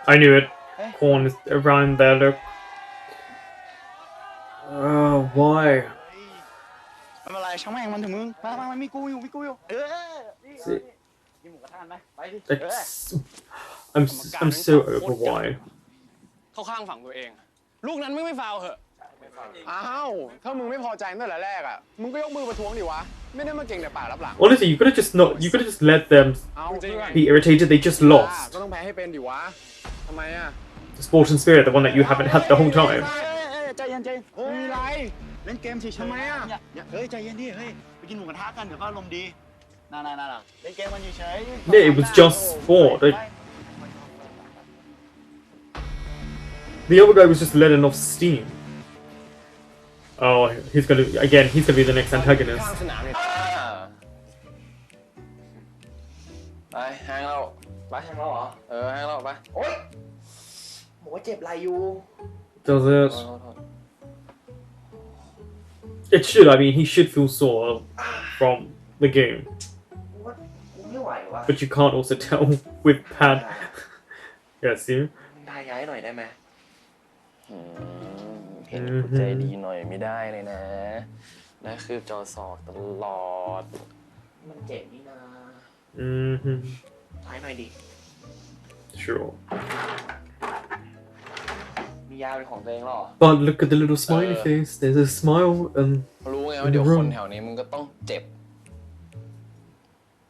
S1: I knew it. Corn is around there, look. Why?
S3: ไม่เป็นไรช่างแม่งมันถึงมึงมามีกูอยู่นี่กินหมูกระทะไหมไปดิ
S1: I'm so over why.
S6: เข้าข้างฝั่งตัวเอง ลูกนั้นไม่ฟาวเหอะ
S8: อ้าวถ้ามึงไม่พอใจตั้งแต่แรกอ่ะมึงก็ยกมือประท้วงดิวะไม่ได้มาเก่งแต่ปากรับหลัง
S1: Honestly, you could have just let them
S8: เอาเพื่อน
S1: be irritated. They just lost.
S8: ก็ต้องแพ้ให้เป็นดิวะทำไมอ่ะ
S1: The sporting spirit, the one that you haven't had the whole time.
S3: ใจเย็นใจมีไรเล่นเกมเฉยๆ
S8: ทำไมอ่ะ
S3: เฮ้ยใจเย็นดิเฮ้ยไปกินหมูกระทะกันเดี๋ยวก็อารมณ์ดีน่าเล่นเกมมันเฉยๆ
S1: Yeah, it was just sport. The other guy was just letting off steam. Oh, he's gonna be the next antagonist.
S6: ข้างสนามเนี่ยไปแฮงเราไปแฮงเราเหรอแฮงเราไปโอ๊ยบอกว่าเจ็บไหล่อยู่
S1: Does it? It should. I mean, he should feel sore from the game.
S2: ไม่ไหววะ
S1: But you can't also tell with Pat. Yes, you.
S2: ทายย้ายหน่อยได้ไหม
S6: เห็นกูใจดีหน่อยไม่ได้เลยนะได้คืบจอศอกตลอด
S2: มันเจ็บนี่นา
S1: Mm-hmm.
S2: ทายหน่อยดิ
S1: Sure.
S2: มียาเป็นของตัวเองหรอ
S1: But look at the little smiley face. There's a smile and
S6: รู้ไงว่าเดี๋ยวคนแถวนี้มึงก็ต้องเจ็บ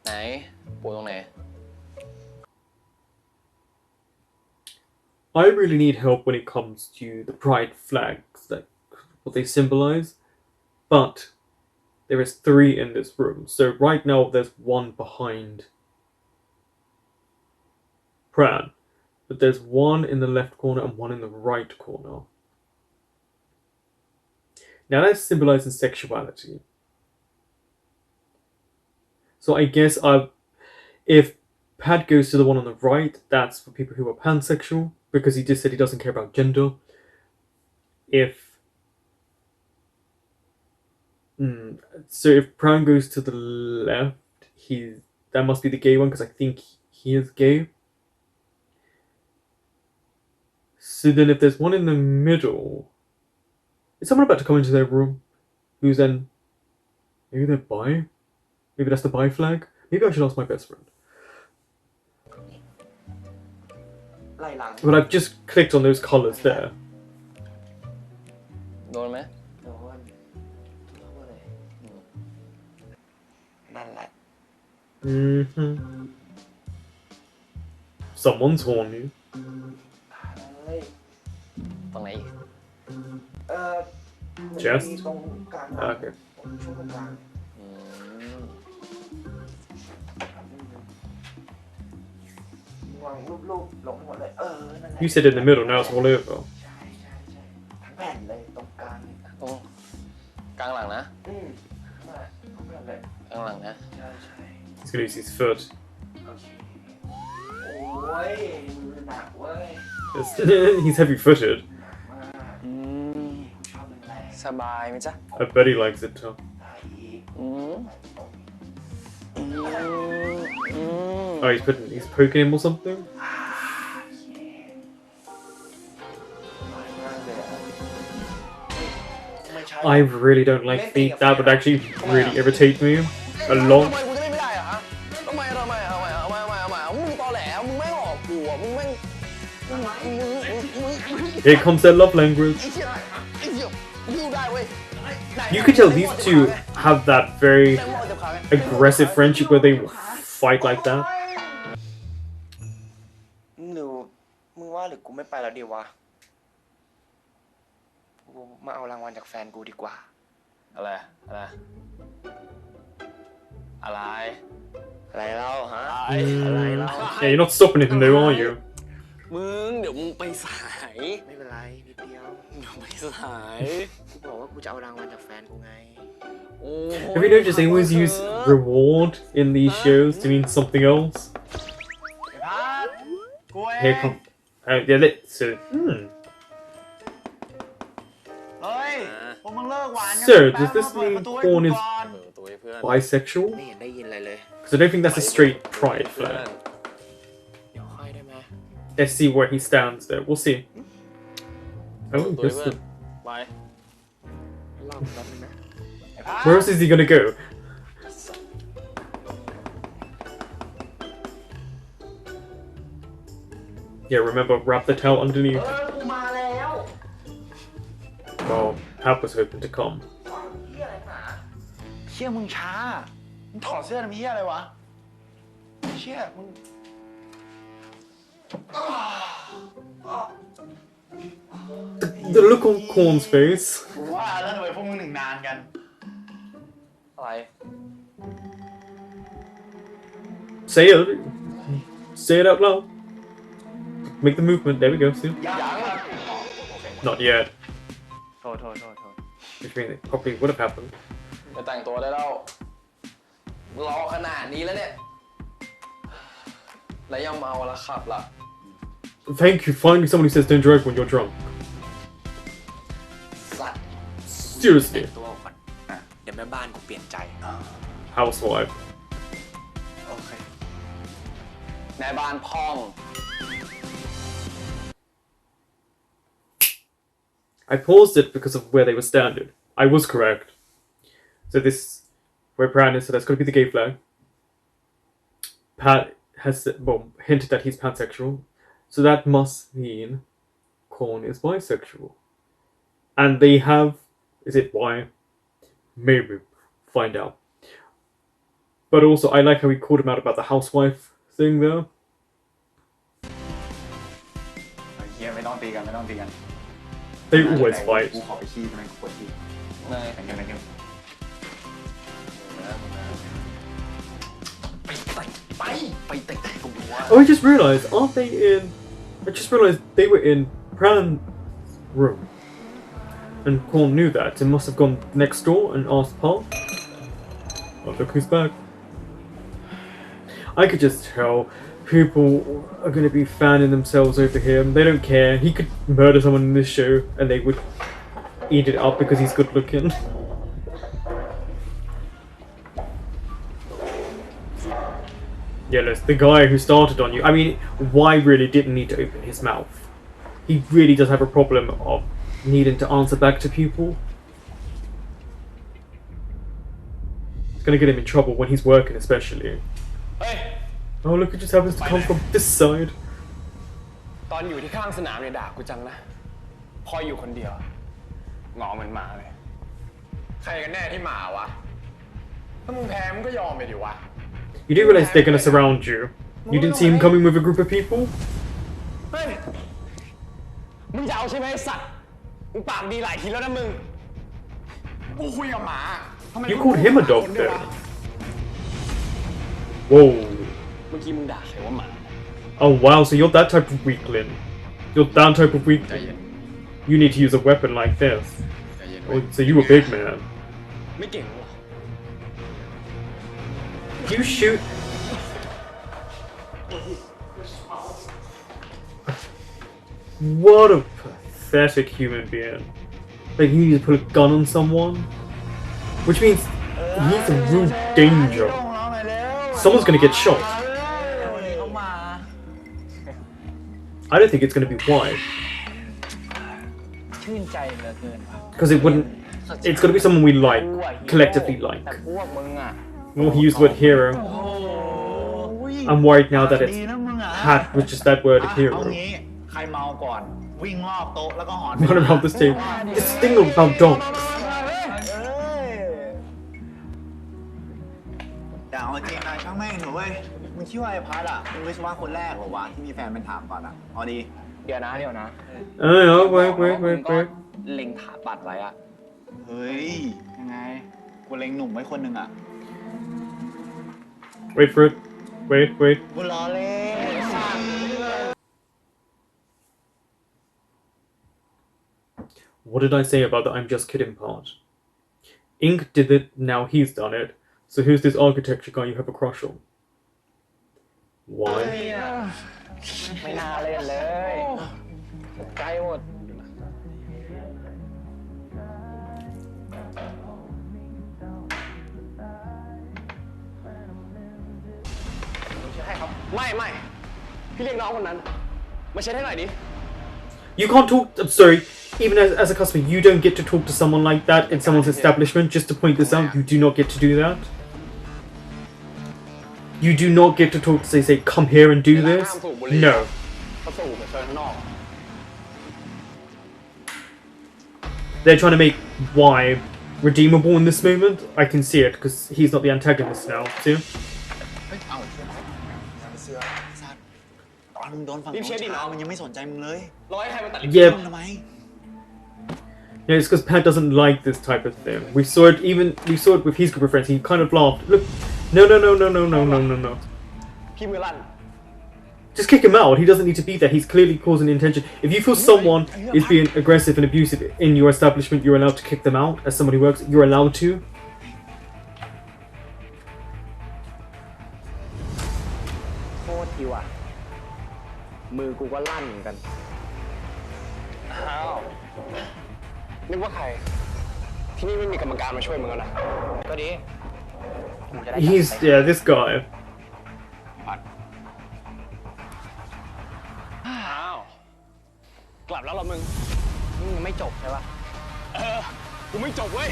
S6: ไหนปวดตรงไหน
S1: I really need help when it comes to the pride flags, like what they symbolize. But there is 3 in this room. So right now there's 1 behind Pran. But there's 1 in the left corner and 1 in the right corner. Now that's symbolizing sexuality. So I guess if Pat goes to the one on the right, that's for people who are pansexual, because he just said he doesn't care about gender. If Pran goes to the left, that must be the gay one, because I think he is gay. So then if there's one in the middle, is someone about to come into their room? Who's then, maybe they're bi? Maybe that's the bi flag? Maybe I should ask my best friend.
S2: ไล่หลัง
S1: But I've just clicked on those colours there.
S6: โดนไหม
S2: โดนนั่นแหละ
S1: Mm-hmm. Someone's horny.
S2: เฮ้ย
S6: ตรงไหนอีก
S1: Chest?
S2: ตรงกลาง
S1: Okay.
S2: ช่วงตรงกลาง วางรูปลงทั้งหมดเลยนั่นแหละ
S1: You said in the middle, now it's all over.
S2: ใช่ทั้งแผ่นเลยตรงกลาง
S6: ตรงกลางหลังนะ
S2: นั่นแหละทั้งแผ่นเลย
S6: กลางหลังนะ
S2: ใช่
S1: He's gonna use his foot.
S2: โอเคโอ้ยมือหนักเว้ย
S1: He's heavy-footed.
S2: มากชอบแรง
S6: สบายไหมจ๊ะ
S1: I bet he likes it too.
S2: ๆได้อีก
S1: Oh, he's poking him or something?
S2: ไม่ใช่
S1: I really don't like feet. That would actually really irritate me a lot.
S6: ทำไมกูจะเล่นไม่ได้อะฮะทำไมมึงตอแหลมึงไม่ออกกูอ่ะมึงแม่ง
S1: Here comes their love language.
S6: ไอ้เหี้ยดิวได้เว้ย
S1: You could tell these two have that very aggressive friendship where they fight like that.
S2: หรือมึงว่าหรือกูไม่ไปแล้วดีวะกูมาเอารางวัลจากแฟนกูดีกว่า
S6: อะไรอะไร
S2: อะไรเล่าฮะ
S6: อะไรเล่า
S1: Yeah, you're not stopping him though, are you?
S6: มึงเดี๋ยวมึงไปสาย
S2: ไม่เป็นไรนิดเดียว
S6: ไม่สายกูบอกว่ากูจะเอารางวัลจากแฟนกูไง
S1: Have you noticed they always use reward in these shows to mean something else?
S3: พัดกูเอง
S1: Here come. Yeah, so.
S3: เฮ้ยพวกมึงเลิกหวานกัน
S1: So,
S3: แป๊บ
S1: does this
S3: มาเปิด
S1: mean
S3: ประตูให้
S1: porn
S3: กู
S1: is
S3: ก่อน
S6: เปิดประตูให้เพื่อน
S1: bisexual?
S6: ไม่เห็นได้ยินอะไรเลย
S1: Because I don't think that's a straight pride
S6: เพื่อน
S1: flag.
S6: เดี๋ยวค่อยได้ไหม
S1: Let's see where he stands there. We'll see.
S6: เปิด
S1: Oh,
S6: ประตูให้
S1: there's
S6: เพื่อน
S1: the...
S6: ไปเล่าแป๊บนึงนะ
S3: ไอ้พัด
S1: Where else is he gonna go? Yeah, remember, wrap the towel underneath.
S3: กูมาแล้ว
S1: Well, Hap was hoping to come.
S3: เฮียอะไรหนาเชี่ยมึงช้ามึงถอดเสื้อทำเฮียอะไรวะเชี่ยมึง
S1: The look on Korn's face.
S3: กูว่าแล้วทำไมพวกมึงถึงนานกัน
S6: อะไร
S1: Say it. Say it out loud. Make the movement. There we go. See?
S3: ยัง
S1: Not yet.
S3: โทษ
S1: Which means it probably would have happened.
S6: ไปแต่งตัวได้แล้วรอขนาดนี้แล้วเนี่ย แล้วยังเมาแล้วขับล่ะ
S1: Thank you. Finally, somebody says don't drive when you're drunk.
S6: สัตว์
S1: Seriously.
S6: ตัวก่อนเดี๋ยวแม่บ้านกูเปลี่ยนใจ
S1: Housewife.
S3: โอเค
S6: แม่บ้านพ่อง
S1: I paused it because of where they were standing. I was correct. So this, where Bran is, so that's going to be the gay flag. Pat has hinted that he's pansexual, so that must mean Korn is bisexual. And they have, is it why? Maybe find out. But also, I like how he called him out about the housewife thing there.
S3: เฮียไม่ต้องตีกัน
S1: They always fight.
S3: กูขอไปขี้มันปวดขี้
S6: นาย
S3: แต่งกัน
S6: ไปแต่งตัว
S1: Oh, I just realised, aren't they in... I just realised they were in Pran's room. And Korn knew that and must have gone next door and asked Paul. Oh, look who's back. I could just tell people are going to be fanning themselves over him. They don't care. He could murder someone in this show and they would eat it up because he's good looking. Yeah, that's the guy who started on you. I mean, why really didn't need to open his mouth? He really does have a problem of needing to answer back to people. It's gonna get him in trouble when he's working, especially.
S6: เฮ้ย
S1: Oh, look, it just happens to come from this side.
S6: ตอนอยู่ที่ข้างสนามเนี่ยด่ากูจังนะ พออยู่คนเดียวงอเหมือนหมาเลย ใครกันแน่ที่หมาวะ ถ้ามึงแพ้มึงก็ยอมไปดิวะ
S1: You do realize they're gonna surround you. You didn't see him coming with a group of people?
S6: เฮ้ย มึงจะเอาใช่ไหมไอ้สัตว์ มึงปากดีหลายทีแล้วนะมึง
S3: กูคุยกับหมาทำไม
S1: You called him a dog
S3: คนด้วยวะ
S1: though. Whoa.
S6: เมื่อกี้มึงด่าใครว่าหมา
S1: Oh wow, so you're that type of weakling. You're that type of weakling. You need to use a weapon like this. Oh, so you a big man.
S6: ไม่เก่งหรอ
S1: You shoot. What a pathetic human being. Like, you need to put a gun on someone? Which means he's in real danger. Someone's gonna get shot. I don't think it's gonna be wise.
S6: ชื่นใจเหลือเกินว่ะ
S1: Because it wouldn't. It's gonna be someone we like, collectively like.
S6: แต่พวกมึงอ่ะ
S1: Well, he used the word hero. I'm worried now that it's
S3: ดีนะมึงอ่ะ
S1: Pat, which is that word
S3: เอา
S1: hero.
S3: งี้ใครเมาก่อนวิ่งรอบโต๊ะแล้วก็หอน
S1: What about this team? This thing about dogs.
S3: แต่เอาจริงนายช่างแม่งเถอะเว้ยมึงคิดว่าไอ้พัดอ่ะมึงวิศวะคนแรกเหรอวะที่มีแฟนเป็นถามก่อนอ่ะเอาดี
S6: เดี๋ยวนะ
S1: Oh, wait.
S6: เล็งถาปัดไว้อะ
S3: เฮ้ยยังไงกูเล็งหนุ่มไว้คนหนึ่งอ่ะ
S1: Wait for it. Wait.
S3: กูรอเล่นสั่ง
S1: What What did I say about the I'm just kidding part? Ink did it, now he's done it. So who's this architecture guy you have a crush on? Why?
S6: ไม่น่าเล่นเลยใจหมด ไม่พี่เรียกน้องคนนั้นมาเช็ดให้หน่อยดิ
S1: You can't talk. I'm sorry. Even as a customer, you don't get to talk to someone like that in someone's establishment. Just to point this out, you do not get to do that. You do not get to talk to say, come here and do this. No.
S6: เขาสูบไปเชิญข้างนอก
S1: They're trying to make Y redeemable in this moment. I can see it because he's not the antagonist now. See?
S3: เสือสัตว์ตอนมึงโดนฝั่งโน้นเช้ามันยังไม่สนใจมึงเลย
S6: รอให้ใครมาตัด
S1: Yeah.
S3: ทำไม
S1: Yeah, it's because Pat doesn't like this type of thing. We saw it with his group of friends. He kind of laughed. Look, no.
S6: พี่มือลั่น
S1: Just kick him out. He doesn't need to be there. He's clearly causing intention. If you feel someone is being aggressive and abusive in your establishment, you're allowed to kick them out. As someone who works, you're allowed to.
S6: โทษทีว่ะมือกูก็ลั่นเหมือนกันอ้าวนึกว่าใครที่นี่ไม่มีกรรมการมาช่วยมึงแล้วนะก็ดี
S1: This guy.
S6: อ้าวกลับแล้วเหรอมึงยังไม่จบใช่ปะกูไม่จบเว้ย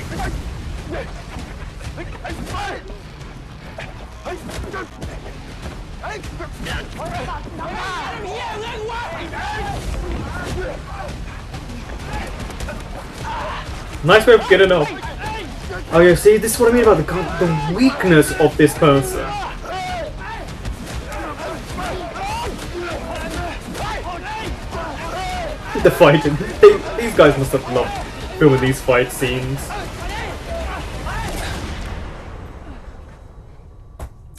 S1: Nice way of getting up. Oh yeah, see, this is what I mean about the weakness of this person. The fighting. These guys must have loved filming these fight scenes.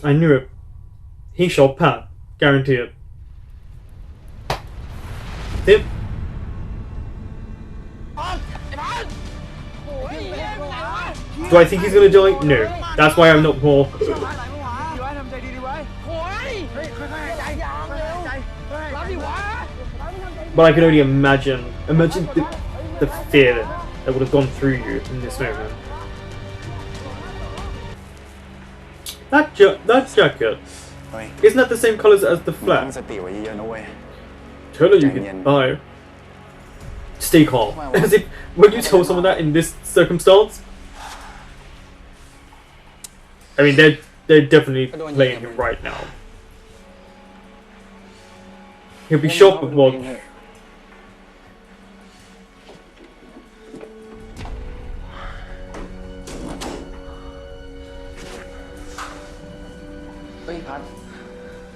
S1: I knew it. He shot Pat. Guarantee it. Yep. Do I think he's gonna die? No. That's why I'm not more. But I can only imagine the fear that would have gone through you in this moment. That jacket,
S3: เฮ้ย
S1: isn't that the same colours as the
S3: มึงตั้ง
S1: flag?
S3: สติไว้เยอะๆนะเว้ย
S1: Tell her you can buy. Stay calm. As if would you tell someone that in this circumstance? I mean, they're definitely playing him right now. He'll be shocked with what.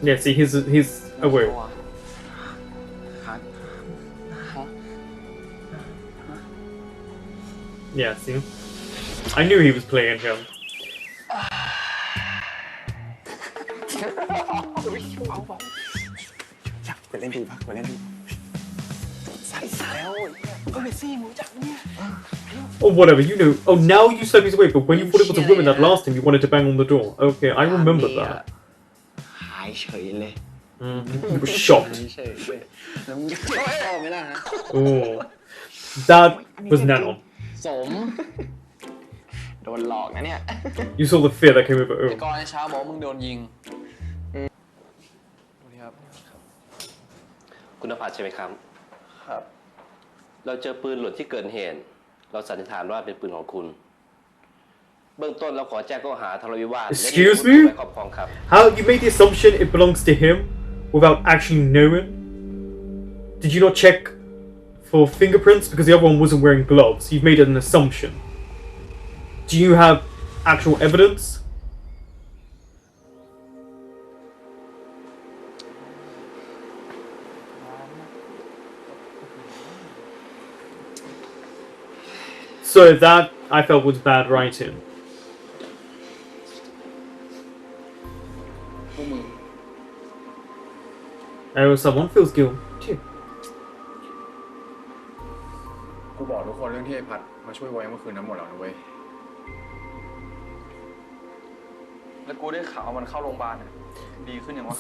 S1: Yeah, see, he's aware. Yeah, see, I knew he was playing him.
S3: ไปเล่นทีปะไปเล่นทีใส่แล้วก็ไปซี่มึงจับเนี่ย
S1: Or whatever, you know. Oh, now you slip his way, but when you thought it was a woman that last time, you wanted to bang on the door. Okay, I remember that.
S3: หายเฉยเลย
S1: You were shocked.
S3: เฉยเลยแล้วมึงจะเจ็บคอไหมล่ะฮะ
S1: Oh, that was Nanon.
S6: สมโดนหลอกนะเนี่ย
S1: You saw the fear that came over.
S6: ก่อนเช้าบอกมึงโดนยิง
S9: คุณนภัสใช่ไหมครับ
S6: ครับ
S9: เราเจอปืนหล่นที่เกิดเหตุ เราสันนิษฐานว่าเป็นปืนของคุณ เบื้องต้นเราขอแจ้งข้อหาทะเลาะวิวาท
S1: Excuse me?
S9: และครอบครองครับ
S1: How you made the assumption it belongs to him without actually knowing? Did you not check for fingerprints because the other one wasn't wearing gloves? You've made an assumption. Do you have actual evidence? So that I felt was bad writing. Someone feels guilty.
S8: กูบอกทุกคนเรื่องที่ไอ้พัดมาช่วยไว้เมื่อคืนนั้นหมดแล้วนะเว้ย
S3: แล้วกูได้ข่าวมันเข้าโรงพยาบาลเนี่ยดีขึ้นยังวะ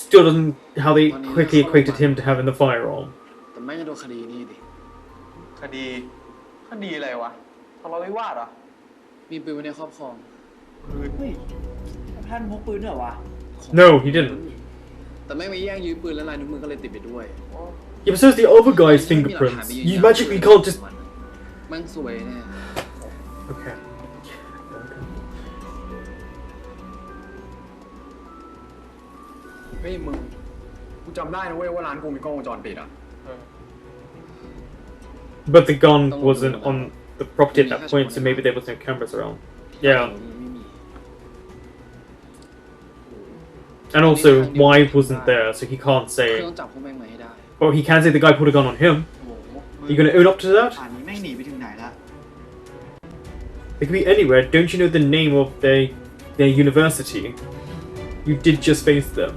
S1: Still doesn't how they quickly equated him to having the firearm.
S6: แต่ไม่จะโดนคดีนี้ดิ
S3: คดีอะไรวะทะเลาะวิวาทเหรอ
S6: มีปืนไว้ในครอบครอง
S3: เฮ้ยท่านพกปืนเหรอวะ
S1: No, he didn't.
S6: แต่ไม่งไปแย่งยืมปืนแล้วลายนิ้วมือก็เลยติดไปด้วย
S1: Yeah, but so is the other guy's fingerprints. You magically can't just.
S6: แม่งสวยแน่
S1: Okay.
S8: เฮ้ยมึง กูจำได้นะเว้ยว่าร้านกูมีกล้องวงจรปิดอ่ะ
S1: But the gun wasn't on the property at that point, so maybe there was no cameras around. Yeah. And also, why wasn't there, so he can't
S6: คือ
S1: say.
S6: ต้องจับพวกแม่งมาให้ได้
S1: Well, he can say the guy put a gun on him.
S3: โอ้โห
S1: You gonna own up to that?
S3: ป่านนี้แม่งหนีไปถึงไหนละ
S1: It could be anywhere. Don't you know the name of their university? You did just face them.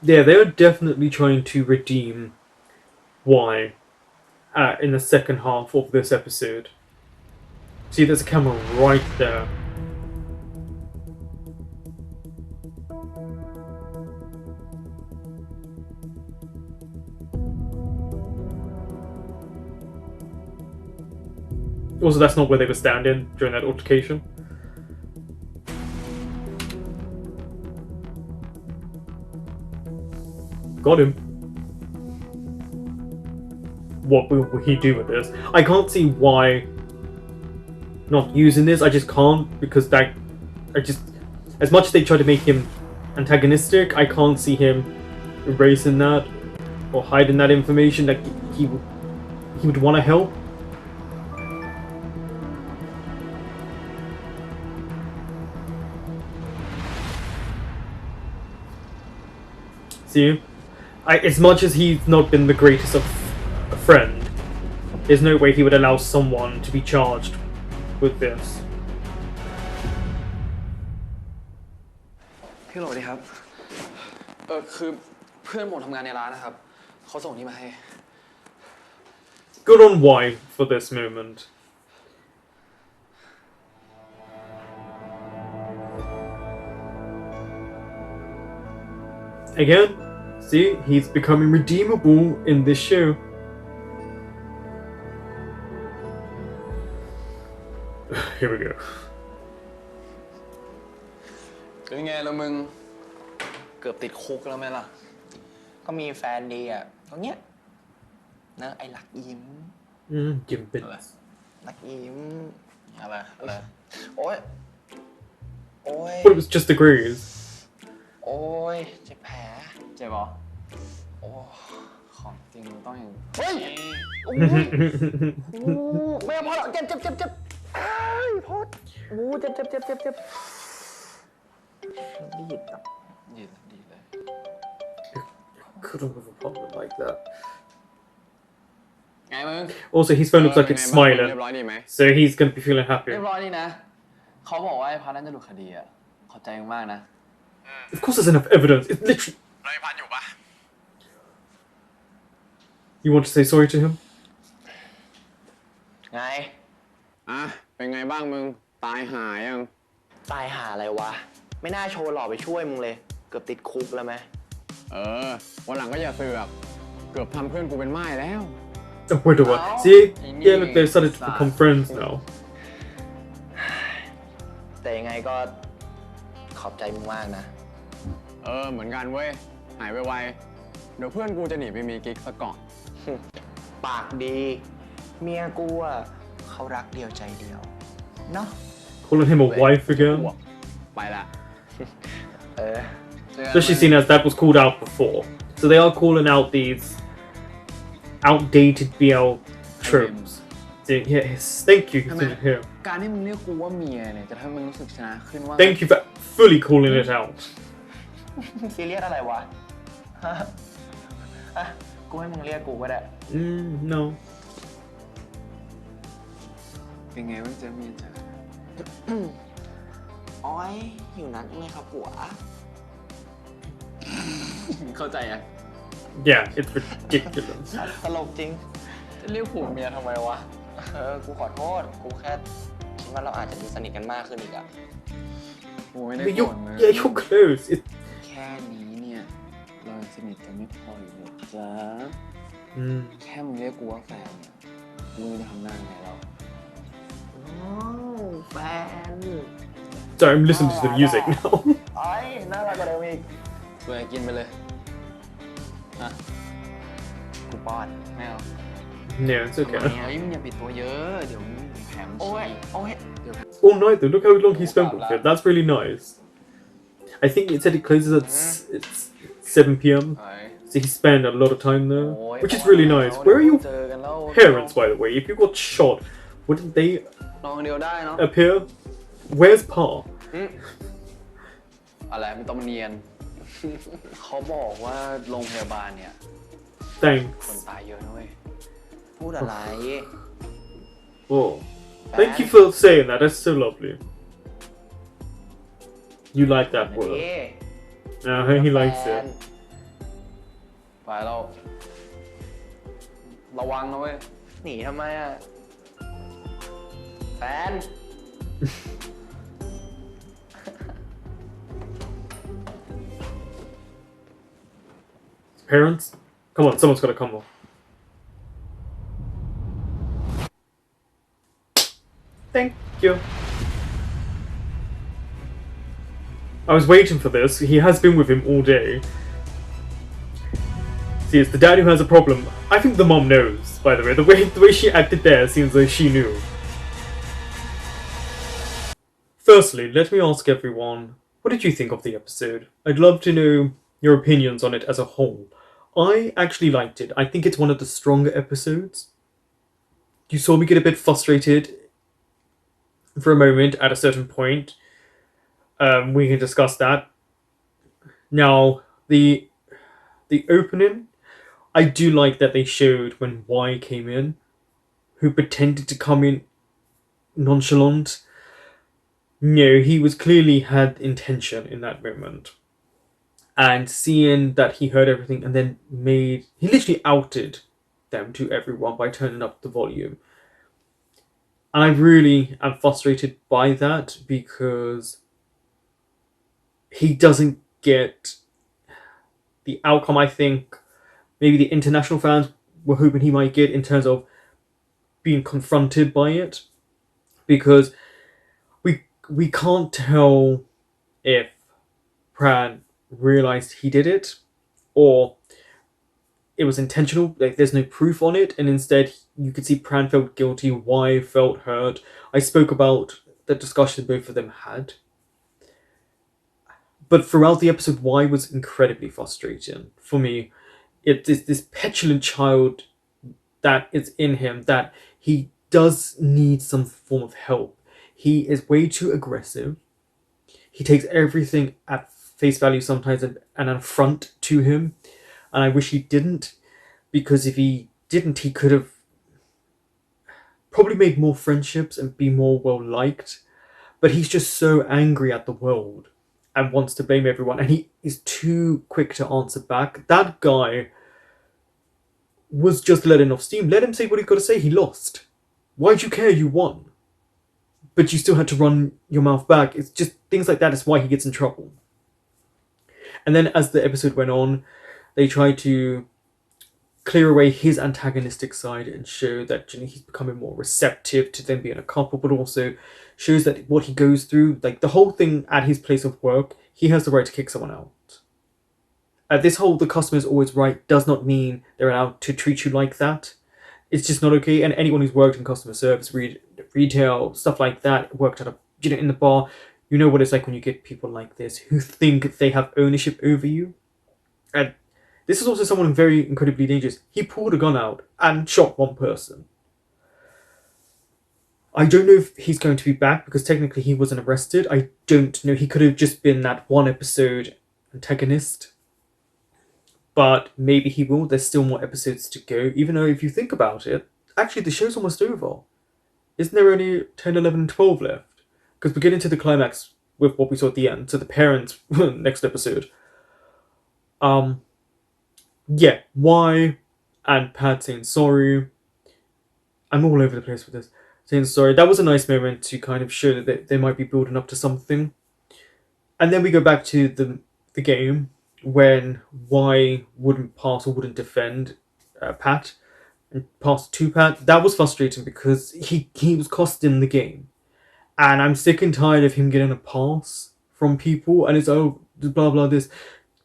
S1: Yeah, they're definitely trying to redeem Y in the second half of this episode. See, there's a camera right there. Also, that's not where they were standing during that altercation. Got him. What will he do with this? I can't see why not using this. I just can't, because that... as much as they try to make him antagonistic, I can't see him erasing that or hiding that information. That he would want to help. See? As much as he's not been the greatest of a friend, there's no way he would allow someone to be charged with this.
S6: พี่โหลดีครับ คือเพื่อนผมทำงานในร้านนะครับเขาส่งนี่มาให้
S1: Good on Y for this moment. Again, see, he's becoming redeemable in this show. Here we go.
S6: เป็นไงล่ะมึง เกือบติดคุกแล้วไหมล่ะ
S3: ก็มีแฟนดีอ่ะตรงเนี้ยนะไอ้หลักยิ้ม
S1: Jim Bit.
S3: หลักยิ้มอะไรโอ้ย
S1: But it was just a graze.
S3: โอ้ยเจ็บแผล
S6: เจ็บเหรอ โอ้ ของจริงต้องอย่าง
S3: เฮ้ยโอ้ยไม่พอแล้วเจ็บเอ้ยพอโอ้เจ็บดีดอ่ะ
S6: ดีเลย
S1: Couldn't have a problem like that.
S6: ไงมึง
S1: Also, his phone looks like it's
S8: เรียบ
S1: smiling,
S8: ร้อยดีไหม
S1: so he's gonna be feeling
S6: เรี
S1: happy.
S6: ยบร้อยนี่นะ เขาบอกว่าไอ้พันนั้นจะหลุดคดีอ่ะ ขอบใจมึงมากนะ
S1: Of course, there's enough evidence. It's literally.
S8: ไรพัดอยู่ปะ
S1: You want to say sorry to him?
S3: ไง
S8: อ่ะ เป็นไงบ้างมึง ตายหายยัง
S3: ตายหาอะไรวะ ไม่น่าโชว์หล่อไปช่วยมึงเลย เกือบติดคุกแล้วไหม
S8: วันหลังก็อย่าเสือกเกือบทำเพื่อนกูเป็นม่ายแล้ว
S1: A widower. See? Yeah, look, they've started to become friends now.
S3: แต่ยังไงก็ขอบใจมึงมากนะ
S8: เหมือนกันเว้ย หายไวๆเดี๋ยวเพื่อนกูจะหนีไปมีกิ๊กซะก่อน
S3: ปากดี เมียกูอ่ะเขารักเดียวใจเดียว เนาะ
S1: Calling him a wife again.
S8: ไปละ
S1: Especially seeing as that was called out before. So they are calling out these outdated BL tropes. So, yes, thank you. Here.
S6: การที่มึงเรียกกูว่าเมียเนี่ยจะทำให้มึงรู้สึกชนะขึ้นว่า
S1: Thank you for fully calling it out.
S3: ซีเรียสอะไรวะ ฮะอ่ะ กูให้มึงเรียกกูก็ได้
S1: No.
S8: เป็นไงวะเจอเมียจ๋า
S3: โอ้ยหิวนักเลยครับผัว
S8: เข้าใจอ่ะ
S1: Yeah, it's ridiculous.
S3: ตลกจริง
S8: จะเรียกผัวเมียทำไมวะ
S3: กูขอโทษ กูแค่คิดว่าเราอาจจะดูสนิทกันมากขึ้นอีกอะ
S8: กูไม่ได้
S1: But
S8: โกรธมึง
S1: yeah, you're close. It,
S8: แค่นี้เนี่ย เราสนิทกันไม่พออยู่หรอกจ้า แค่มึงเรียกกูว่าแฟนเนี่ยมึงจะทำหน้าไงเรา
S3: แฟน
S1: sorry, I'm listening to the music now.
S3: โอ้ยน่ารักกว่าเดิมอีก
S8: กูอยากกินไปเลยฮะ
S3: กูป้อน
S8: ไม่เอา
S1: No, it's
S8: เฮ้
S1: okay.
S8: ยมึงอย่าปิดตัวเยอะ เดี๋ยวมึงแผลม
S3: โอ้ย
S8: ฉี่
S3: โอ้ย
S1: All night though, look how long he spent with it. That's really nice. I think it said it closes at it's 7 p.m.
S8: เฮ้ย
S1: So he spent a lot of time there,
S3: โอ้ย
S1: which is really nice. Where are your
S3: เจอกันแล้ว
S1: parents, by the way? If you got shot, wouldn't they
S8: ลองเดียวได้เนาะ
S1: appear? Where's Pa?
S8: อะไรไม่ต้องมาเนียน เขาบอกว่าโรงพยาบาลเนี่ย คน
S1: Thanks.
S8: ตายเยอะนะเว้ย
S3: พูดอะไร
S1: Oh, thank you for saying that. That's so lovely. You like that
S3: นี่
S1: word? He likes
S3: แฟน
S1: it.
S8: ไปเราระวังนะเว้ย
S3: หนีทำไมอะแฟน
S1: Parents, come on, someone's gotta come on. Thank you. I was waiting for this. He has been with him all day. See, it's the dad who has a problem. I think the mom knows, by the way. The way she acted there seems like she knew. Firstly, let me ask everyone, what did you think of the episode? I'd love to know your opinions on it as a whole. I actually liked it. I think it's one of the stronger episodes. You saw me get a bit frustrated for a moment at a certain point. We can discuss that. Now, the opening, I do like that they showed when Y came in, who pretended to come in nonchalant. No, he was clearly had intention in that moment. And seeing that he heard everything and then he literally outed them to everyone by turning up the volume. And I really am frustrated by that because he doesn't get the outcome I think maybe the international fans were hoping he might get in terms of being confronted by it. Because we can't tell if Pran realized he did it or it was intentional. Like there's no proof on it, and instead you could see Pran felt guilty, Y felt hurt. I spoke about the discussion both of them had. But throughout the episode, Y was incredibly frustrating for me. It is this petulant child that is in him that he does need some form of help. He is way too aggressive. He takes everything at face value sometimes and an affront to him. And I wish he didn't, because if he didn't, he could have probably made more friendships and be more well liked. But he's just so angry at the world and wants to blame everyone. And he is too quick to answer back. That guy was just letting off steam. Let him say what he's got to say. He lost. Why'd you care? You won. But you still had to run your mouth back. It's just things like that is why he gets in trouble. And then as the episode went on, they tried to clear away his antagonistic side and show that he's becoming more receptive to them being a couple, but also shows that what he goes through, like the whole thing at his place of work, he has the right to kick someone out. This whole the customer is always right does not mean they're allowed to treat you like that. It's just not okay. And anyone who's worked in customer service, retail, stuff like that, worked at in the bar, you know what it's like when you get people like this who think they have ownership over you. And this is also someone very incredibly dangerous. He pulled a gun out and shot one person. I don't know if he's going to be back because technically he wasn't arrested. I don't know. He could have just been that one episode antagonist. but maybe he will. There's still more episodes to go, even though if you think about it, actually the show's almost over. Isn't there only 10, 11, and 12 left? Because we're getting to the climax with what we saw at the end, so the parents, next episode. Yeah, why? And Pat saying sorry. I'm all over the place with this. Saying sorry. That was a nice moment to kind of show that they might be building up to something. And then we go back to the game when Y wouldn't pass or wouldn't defend Pat and pass to Pat. That was frustrating because he was costing the game. And I'm sick and tired of him getting a pass from people and it's blah blah this.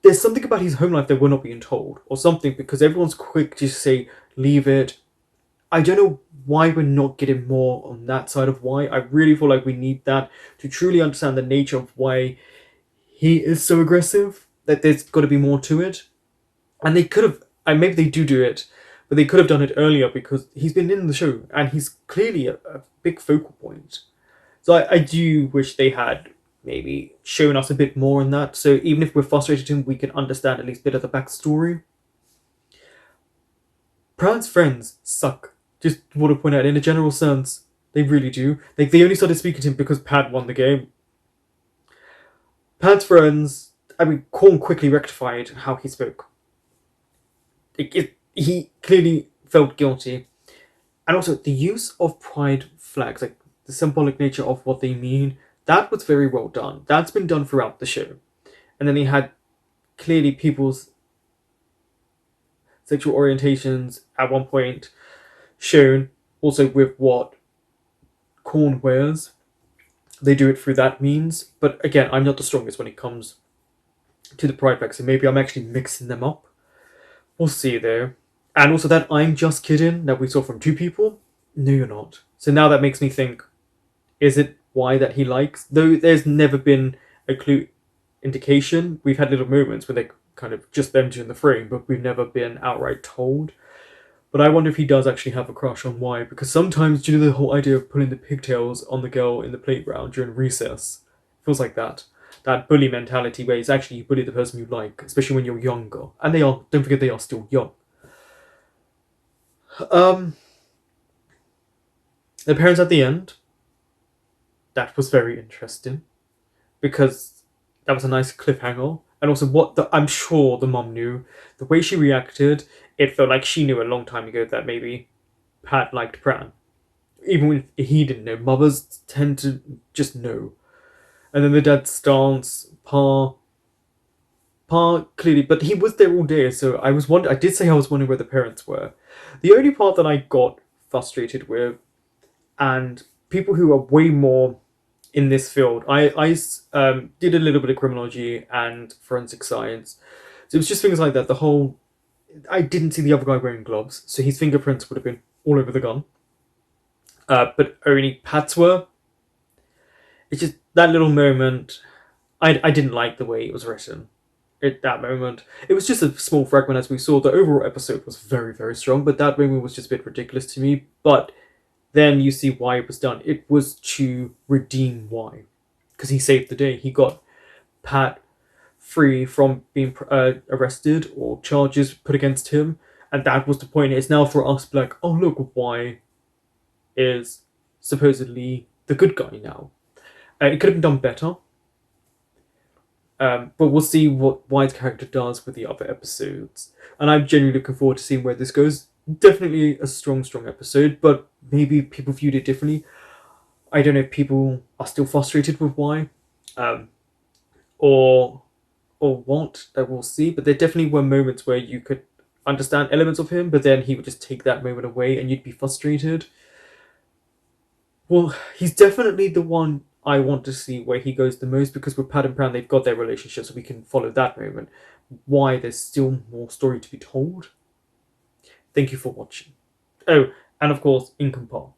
S1: There's something about his home life that we're not being told or something because everyone's quick to say leave it. I don't know why we're not getting more on that side of why. I really feel like we need that to truly understand the nature of why he is so aggressive. That there's got to be more to it. And they could have, and maybe they do it, but they could have done it earlier because he's been in the show and he's clearly a big focal point. So I do wish they had maybe shown us a bit more in that. So even if we're frustrated him, we can understand at least a bit of the backstory. Pran's friends suck. Just want to point out, in a general sense, they really do. They only started speaking to him because Pat won the game. Pat's friends, Korn quickly rectified how he spoke. He clearly felt guilty. And also, the use of pride flags, like the symbolic nature of what they mean, that was very well done. That's been done throughout the show. And then he had clearly people's sexual orientations at one point shown, also with what Korn wears. They do it through that means. But again, I'm not the strongest when it comes to the pride flags, so maybe I'm actually mixing them up. We'll see there. And also that I'm just kidding that we saw from two people. No, you're not. So now that makes me think, is it why that he likes? Though there's never been a clue indication. We've had little moments where they kind of just them two in the frame, but we've never been outright told. But I wonder if he does actually have a crush on Y, because sometimes, do you know the whole idea of pulling the pigtails on the girl in the playground during recess? It feels like that. That bully mentality where it's actually you bully the person you like, especially when you're younger. And they are, don't forget they are still young. The parents at the end, that was very interesting. Because that was a nice cliffhanger. And also I'm sure the mum knew. The way she reacted, it felt like she knew a long time ago that maybe Pat liked Pran. Even when he didn't know. Mothers tend to just know. And then the dad's stance, Pa clearly, but he was there all day, so I did say I was wondering where the parents were. The only part that I got frustrated with, and people who are way more in this field, I did a little bit of criminology and forensic science, so it was just things like that. I didn't see the other guy wearing gloves, so his fingerprints would have been all over the gun. But only Pat's were. It's just that little moment. I didn't like the way it was written. At that moment, it was just a small fragment as we saw. The overall episode was very, very strong, but that moment was just a bit ridiculous to me. But then you see why it was done. It was to redeem Y, because he saved the day. He got Pat free from being arrested or charges put against him, and that was the point. It's now for us to be like, oh look, Y is supposedly the good guy now. It could have been done better. But we'll see what Y's character does with the other episodes. And I'm genuinely looking forward to seeing where this goes. Definitely a strong episode, but maybe people viewed it differently. I don't know if people are still frustrated with Y, or what, that we'll see. But there definitely were moments where you could understand elements of him, but then he would just take that moment away and you'd be frustrated. Well, he's definitely the one I want to see where he goes the most, because with Pat and Pran, they've got their relationship, so we can follow that moment. Why there's still more story to be told. Thank you for watching. Oh, and of course, in Compare.